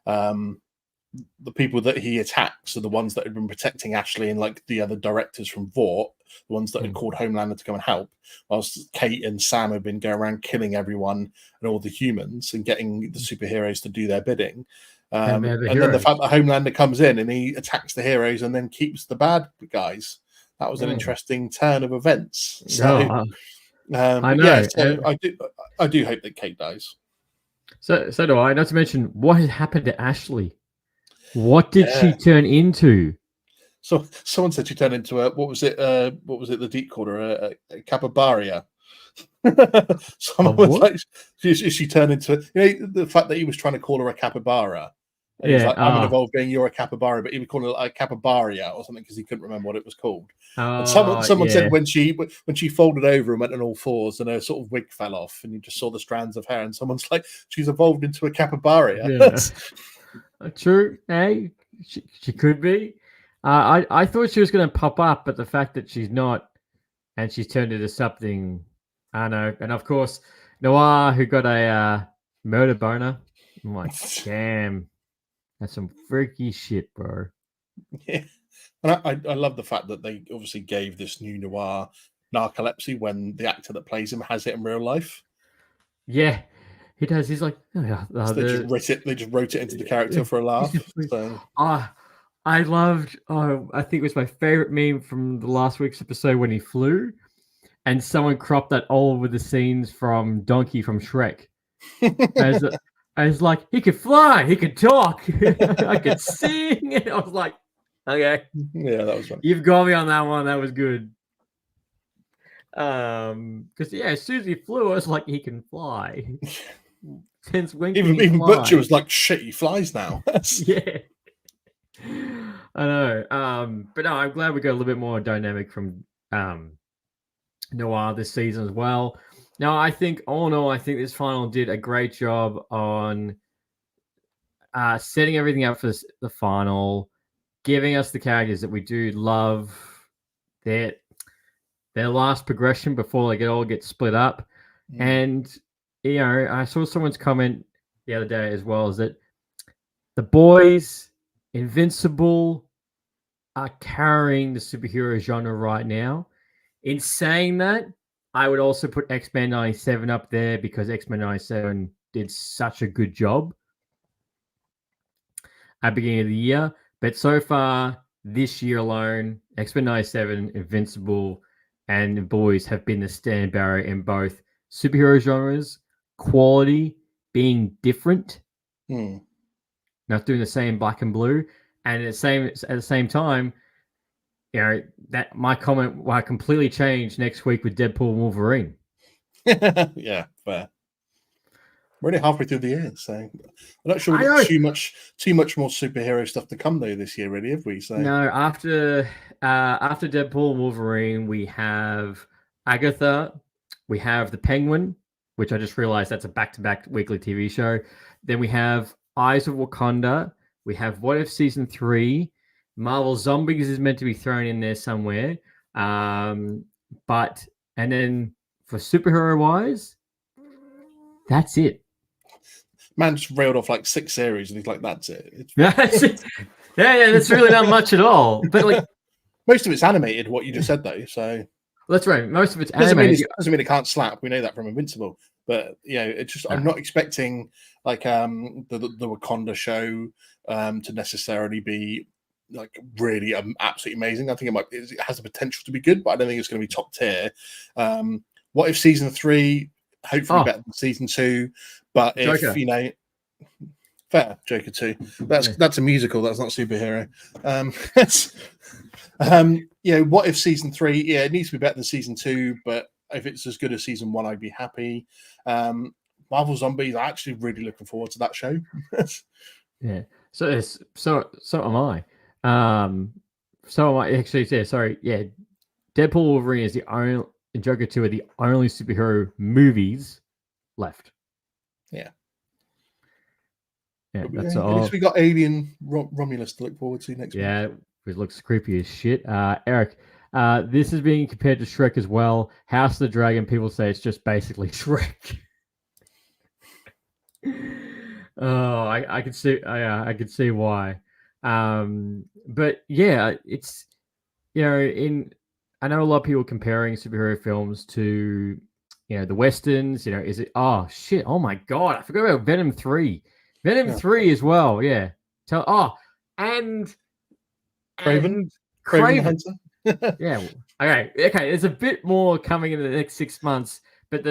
the people that he attacks are the ones that had been protecting Ashley and like the other directors from Vought, the ones that had called Homelander to come and help, whilst Kate and Sam have been going around killing everyone and all the humans and getting the superheroes to do their bidding. And then the fact that Homelander comes in and he attacks the heroes and then keeps the bad guys. That was an interesting turn of events. So,
I know.
Yeah, so I do hope that Kate dies.
So do I. Not to mention what had happened to Ashley. What did she turn into?
So someone said she turned into what was it? The Deep called her a capybara. Someone was like, she turned into the fact that he was trying to call her a capybara. And he was like, I'm an evolved being, you're a capybara, but he would call it like a capybara or something because he couldn't remember what it was called. And someone said when she folded over and went on all fours and her sort of wig fell off and you just saw the strands of hair, and someone's like, she's evolved into a capybara.
Yeah. True. Hey, she could be. I thought she was going to pop up, but the fact that she's not, and she's turned into something I know. And of course, Noir, who got a murder boner. I'm like, damn, that's some freaky shit, bro.
Yeah. And I love the fact that they obviously gave this new Noir narcolepsy when the actor that plays him has it in real life.
Yeah, he does. He's like, oh, yeah,
So they just wrote it into the character for a laugh. So
I loved. Oh, I think it was my favorite meme from the last week's episode when he flew, and someone cropped that all over the scenes from Donkey from Shrek. I was like, he could fly, he could talk, I could sing. And I was like, okay,
yeah, that was fun.
You've got me on that one. That was good. Because as soon as he flew, I was like, he can fly. Since when?
Even Butcher was like, shit, he flies now.
Yeah. I know. But no, I'm glad we got a little bit more dynamic from Noir this season as well. Now, I think all in all, I think this final did a great job on setting everything up for the final, giving us the characters that we do love, their last progression before they all get split up. And I saw someone's comment the other day as well, is that the boys, Invincible, are carrying the superhero genre right now. In saying that, I would also put X-Men 97 up there because X-Men 97 did such a good job at the beginning of the year. But so far, this year alone, X-Men 97, Invincible, and The Boys have been the stand barrier in both superhero genres, quality, being different, not doing the same black and blue, and at the same time, that my comment will completely change next week with Deadpool and Wolverine.
Yeah, fair. We're only halfway through the year, so I'm not sure we've got too much more superhero stuff to come though this year, really, have we? So
no, after Deadpool and Wolverine, we have Agatha, we have the Penguin, which I just realized that's a back-to-back weekly TV show. Then we have Eyes of Wakanda. We have What If Season 3. Marvel Zombies is meant to be thrown in there somewhere. And then for superhero-wise, that's it.
Man just railed off like 6 series and he's like, that's it.
That's it. Yeah, that's really not much at all. But like
most of it's animated, what you just said though. So
that's right. Most of it's animated.
Doesn't mean it can't slap. We know that from Invincible. But it's just I'm not expecting like the Wakanda show to necessarily be like really absolutely amazing. I think it has the potential to be good, but I don't think it's going to be top tier. What if season 3? Hopefully better than season 2. But if
Joker.
Fair, Joker 2. That's a musical. That's not superhero. What if season 3? Yeah, it needs to be better than season 2. But if it's as good as season 1, I'd be happy. Marvel Zombies. I'm actually really looking forward to that show.
Yeah. So am I. So am I. Actually, yeah. Sorry. Yeah. Deadpool Wolverine is the only. Joker 2 are the only superhero movies left.
Yeah.
Yeah, that's
all. At least we got Alien Romulus to look forward to next week.
Yeah, it looks creepy as shit. Eric, this is being compared to Shrek as well. House of the Dragon, people say it's just basically Shrek. Oh, I can see. I can see why. But yeah, it's I know a lot of people comparing superhero films to the westerns. Is it? Oh shit! Oh my god! I forgot about Venom 3. Venom 3 as well. Yeah. And
Craven the Hunter.
Yeah. Okay. There's a bit more coming in the next 6 months, but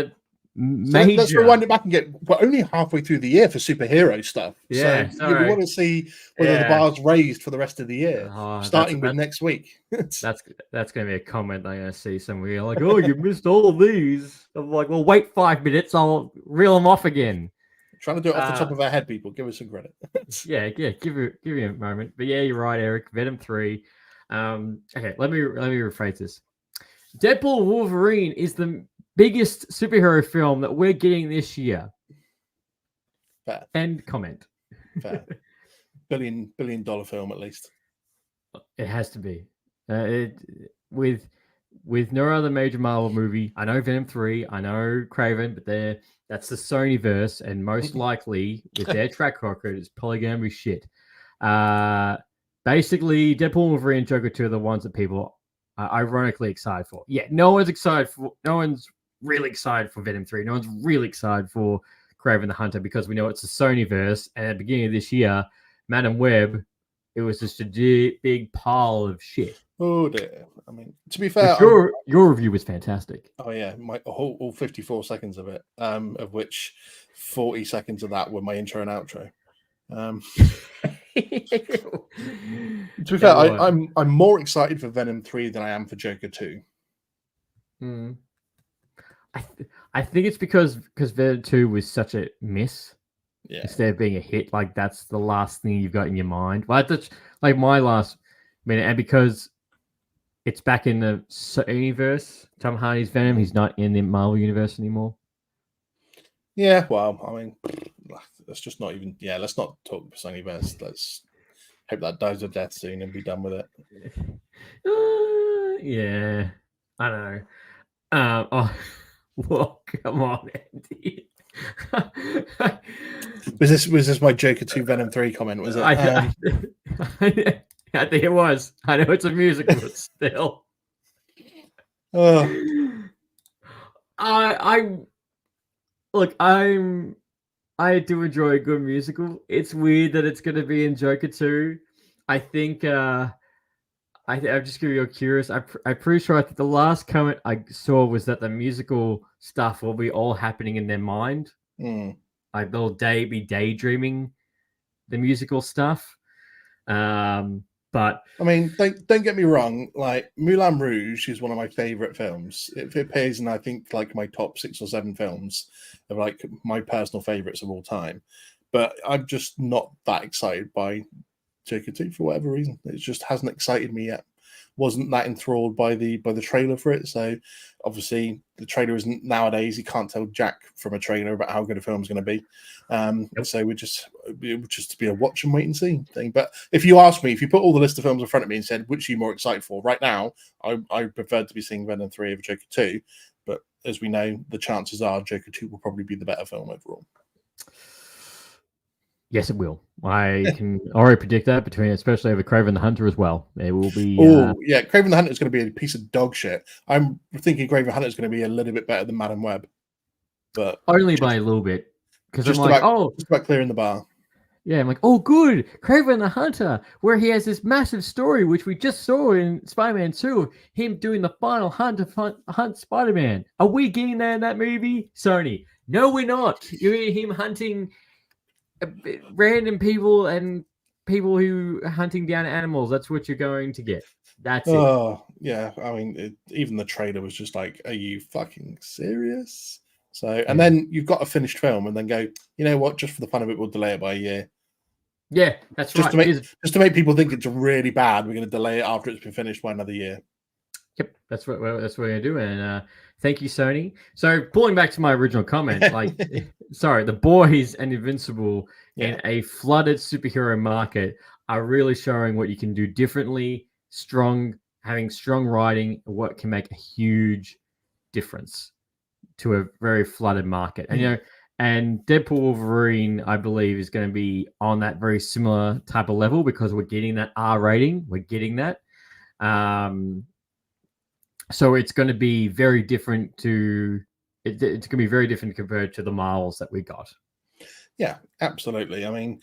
let's
rewind it back and we're only halfway through the year for superhero stuff.
Yeah.
So we want to see whether the bar's raised for the rest of the year, starting with next week.
That's going to be a comment I'm going to see somewhere like, oh, you missed all of these. I'm like, well, wait 5 minutes. I'll reel them off again.
Trying to do it off the top of our head, people. Give us some credit.
Yeah. Give you a moment. But yeah, you're right, Eric. Venom 3. Okay, let me rephrase this. Deadpool Wolverine is the biggest superhero film that we're getting this year.
Fair.
End comment.
Fair. $billion film at least.
It has to be. with no other major Marvel movie. I know Venom 3, I know Craven, but that's the Sonyverse, and most likely with their track record, it's probably going to be shit. Basically, Deadpool, Wolverine, and Joker 2 are the ones that people are ironically excited for. Yeah, no one's really excited for Venom 3. No one's really excited for Craven the Hunter because we know it's a Sonyverse, and at the beginning of this year, Madam Web, it was just a big pile of shit.
Oh dear. I mean, to be fair,
your review was fantastic.
Oh yeah, my all 54 seconds of it, of which 40 seconds of that were my intro and outro. To be fair, I'm more excited for Venom 3 than I am for Joker 2.
I think it's because Venom 2 was such a miss.
Yeah.
Instead of being a hit, like that's the last thing you've got in your mind. Like that's like my last minute, and because it's back in the Sonyverse, Tom Hardy's Venom, he's not in the Marvel universe anymore.
Yeah, well, I mean, let's just not even. Yeah, let's not talk Sonyverse. Let's hope that dies a death soon and be done with it.
Yeah, I know. Well, come on, Andy.
Was this my Joker 2 Venom 3 comment? Was it?
I think it was. I know it's a musical, but still. I do enjoy a good musical. It's weird that it's going to be in Joker 2. I think I'm just curious. I'm pretty sure I think the last comment I saw was that the musical stuff will be all happening in their mind. Like they'll be daydreaming the musical stuff. But
I mean, don't get me wrong. Like Moulin Rouge is one of my favorite films. It appears in I think like my top 6 or 7 films of like my personal favorites of all time. But I'm just not that excited by Joker 2 for whatever reason. It just hasn't excited me yet. Wasn't that enthralled by the trailer for it. So obviously the trailer isn't nowadays. You can't tell jack from a trailer about how good a film's going to be. So it would just be a watch and wait and see thing. But if you ask me, if you put all the list of films in front of me and said which are you more excited for, right now I prefer to be seeing Venom 3 over Joker 2. But as we know, the chances are Joker 2 will probably be the better film overall.
Yes, it will. I can already predict that especially over Craven the Hunter as well. It will be.
Yeah, Craven the Hunter is going to be a piece of dog shit. I'm thinking Craven the Hunter is going to be a little bit better than Madam Web, but
only by a little bit. Because
just about clearing the bar.
Yeah, I'm like, oh, good, Craven the Hunter, where he has this massive story, which we just saw in Spider-Man 2, him doing the final hunt to hunt Spider-Man. Are we getting there in that movie, Sony? No, we're not. You're him hunting random people and people who are hunting down animals. That's what you're going to get. That's it.
Oh, yeah. I mean, even the trailer was just like, are you fucking serious? So, and then you've got a finished film and then go, you know what, just for the fun of it, we'll delay it by a year.
Yeah, that's right.
Just to make people think it's really bad, we're going to delay it after it's been finished by another year.
Yep, that's what we're going to do. And thank you, Sony. So pulling back to my original comment, sorry, The Boys and Invincible in a flooded superhero market are really showing what you can do differently. Having strong writing, what can make a huge difference to a very flooded market. And and Deadpool Wolverine, I believe, is going to be on that very similar type of level because we're getting that R rating. We're getting that. So it's going to be very different it's going to be very different compared to the Marvels that we got.
Yeah, absolutely. I mean,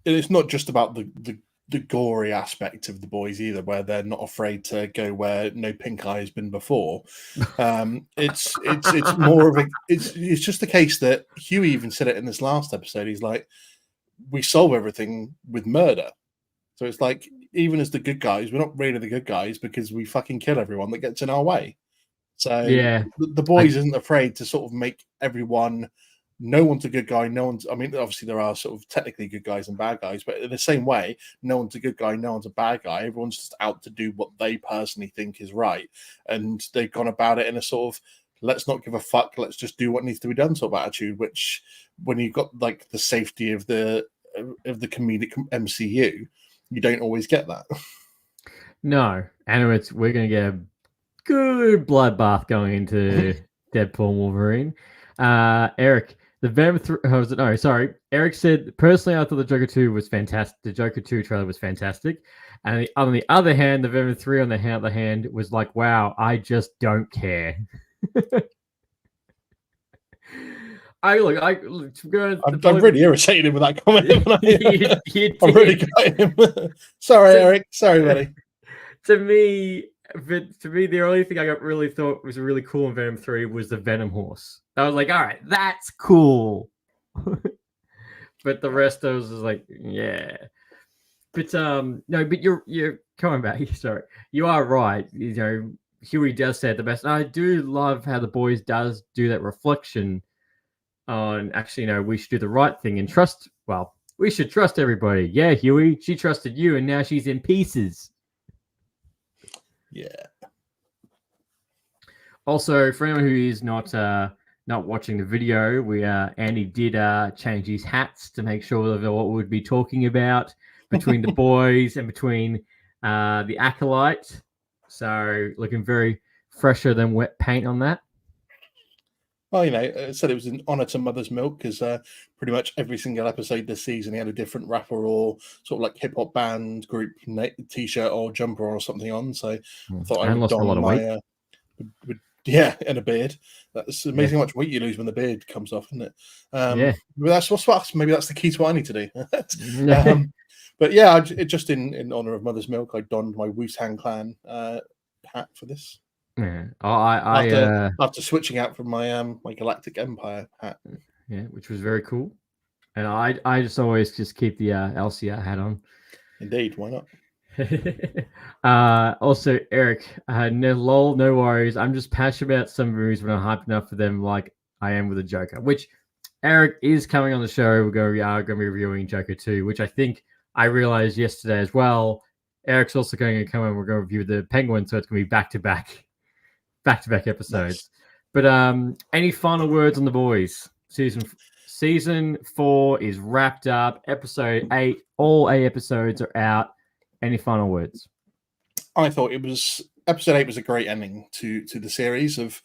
it's not just about the gory aspect of The Boys either, where they're not afraid to go where no pink eye has been before. It's more of it's just the case that Huey even said it in this last episode. He's like, we solve everything with murder. So it's like, even as the good guys, we're not really the good guys because we fucking kill everyone that gets in our way. So
yeah,
the Boys isn't afraid to sort of make everyone. No one's a good guy. No one's. I mean, obviously there are sort of technically good guys and bad guys, but in the same way, no one's a good guy. No one's a bad guy. Everyone's just out to do what they personally think is right, and they've gone about it in a sort of let's not give a fuck. Let's just do what needs to be done sort of attitude. Which, when you've got like the safety of the comedic MCU, you don't always get that.
No, and we're going to get good bloodbath going into Deadpool and Wolverine. Eric, the Venom 3. No, sorry. Eric said, personally, I thought the Joker 2 was fantastic. The Joker 2 trailer was fantastic. And on the other hand, the Venom 3 on the other hand was like, wow, I just don't care. I'm
really irritated with that comment. I'm really got him. Sorry, Eric. Sorry, buddy.
To me, the only thing I really thought was really cool in Venom 3 was the Venom horse. I was like, all right, that's cool. But the rest of us was like, yeah. But no, but you're coming back. Sorry, you are right. You know, Huey does say it the best. And I do love how The Boys does do that reflection on actually, you know, we should do the right thing and trust. Well, we should trust everybody. Yeah, Huey, she trusted you, and now she's in pieces.
Yeah.
Also, for anyone who is not watching the video, Andy did change his hats to make sure that what we'd be talking about between the boys and between the Acolyte. So looking very fresher than wet paint on that.
Well, you know, I said it was an honour to Mother's Milk because pretty much every single episode this season he had a different rapper or sort of like hip hop band group t-shirt or jumper or something on. So I thought I would don my and a beard. That's amazing how much weight you lose when the beard comes off, isn't it? Maybe that's the key to what I need to do. But yeah, just in honour of Mother's Milk, I donned my Wu-Tang Clan hat for this.
Yeah.
After switching out from my my Galactic Empire hat.
Yeah, which was very cool. And I just always just keep the L.C.R. hat on.
Indeed, why not?
Also, Eric, no worries. I'm just passionate about some movies when I'm hyped enough for them, like I am with the Joker. Which Eric is coming on the show. We are going to be reviewing Joker 2, which I think I realized yesterday as well. Eric's also going to come and we're going to review the Penguin, so it's going to be back-to-back episodes. Nice. But any final words on The Boys? Season 4 is wrapped up. Episode 8, all 8 episodes are out. Any final words?
I thought episode 8 was a great ending to the series, of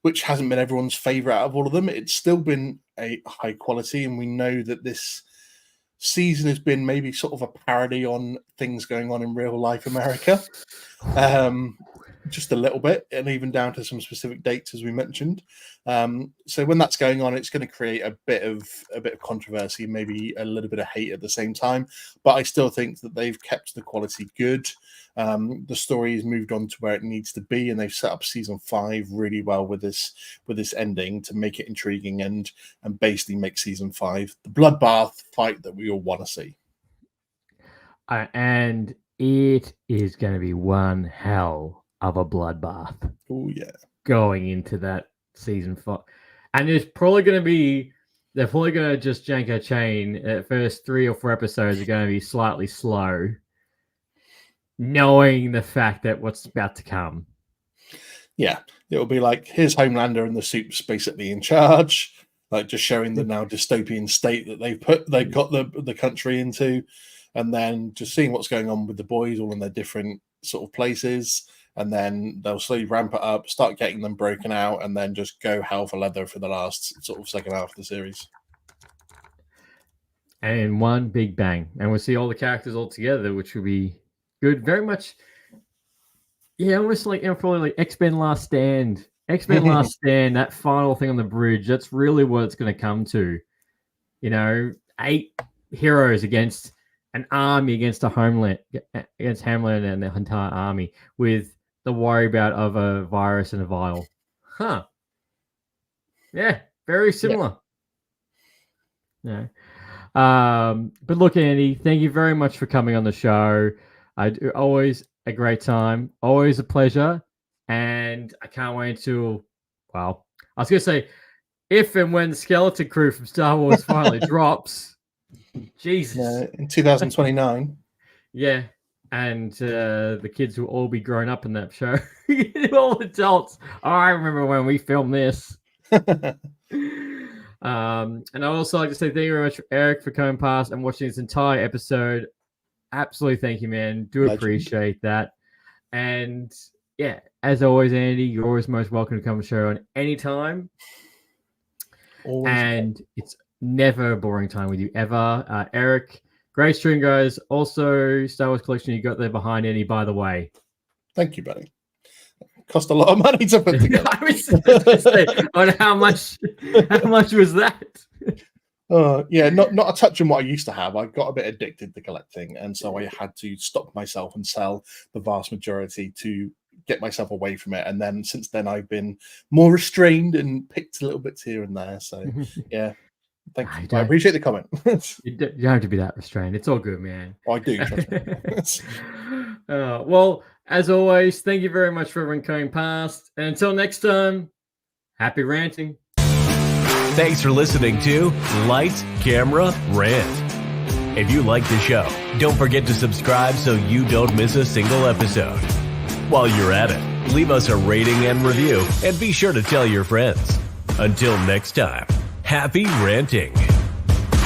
which hasn't been everyone's favorite out of all of them. It's still been a high quality, and we know that this season has been maybe sort of a parody on things going on in real life America. Just a little bit, and even down to some specific dates, as we mentioned. So when that's going on, it's going to create a bit of controversy, maybe a little bit of hate at the same time. But I still think that they've kept the quality good. The story has moved on to where it needs to be, and they've set up season 5 really well with this ending to make it intriguing and basically make season 5 the bloodbath fight that we all want to see.
And it is going to be one hell of a bloodbath.
Oh yeah,
going into that season 5, and they're probably going to just jank a chain. At first 3 or 4 episodes are going to be slightly slow, knowing the fact that what's about to come.
Yeah, it'll be like, here's Homelander and the Supes basically in charge, like just showing the now dystopian state that they've got the country into, and then just seeing what's going on with the boys all in their different sort of places. And then they'll slowly ramp it up, start getting them broken out, and then just go hell for leather for the last sort of second half of the series.
And in one big bang. And we'll see all the characters all together, which will be good. Very much, yeah, almost like, probably like X-Men Last Stand. X-Men Last Stand, that final thing on the bridge, that's really what it's going to come to. 8 heroes against an army, against Homeland and the entire army, with the worry about of a virus and a vial. Huh. Yeah, very similar. Yeah. But look, Andy, thank you very much for coming on the show. Always a great time. Always a pleasure. And I can't wait to, well, I was going to say, if and when the Skeleton Crew from Star Wars finally drops. Jesus.
In 2029.
Yeah. And the kids will all be grown up in that show. All adults. Oh, I remember when we filmed this. And I also like to say thank you very much, Eric, for coming past and watching this entire episode. Absolutely, thank you, man. Do appreciate that. And yeah, as always, Andy, you're always most welcome to come and show on any time.
Always.
And it's never a boring time with you ever. Eric, great stream, guys. Also, Star Wars collection you got there behind Andy, by the way.
Thank you, buddy. Cost a lot of money to put together.
I was gonna say, on how much was that?
Yeah, not a touch on what I used to have. I got a bit addicted to collecting, and so I had to stop myself and sell the vast majority to get myself away from it. And then since then, I've been more restrained and picked little bits here and there. So yeah, thank you. I appreciate the comment.
You don't have to be that restrained. It's all good, man.
I do. Trust me.
Well, as always, thank you very much for everyone coming past. And until next time, happy ranting.
Thanks for listening to Lights, Camera, Rant. If you like the show, don't forget to subscribe so you don't miss a single episode. While you're at it, leave us a rating and review, and be sure to tell your friends. Until next time, happy ranting.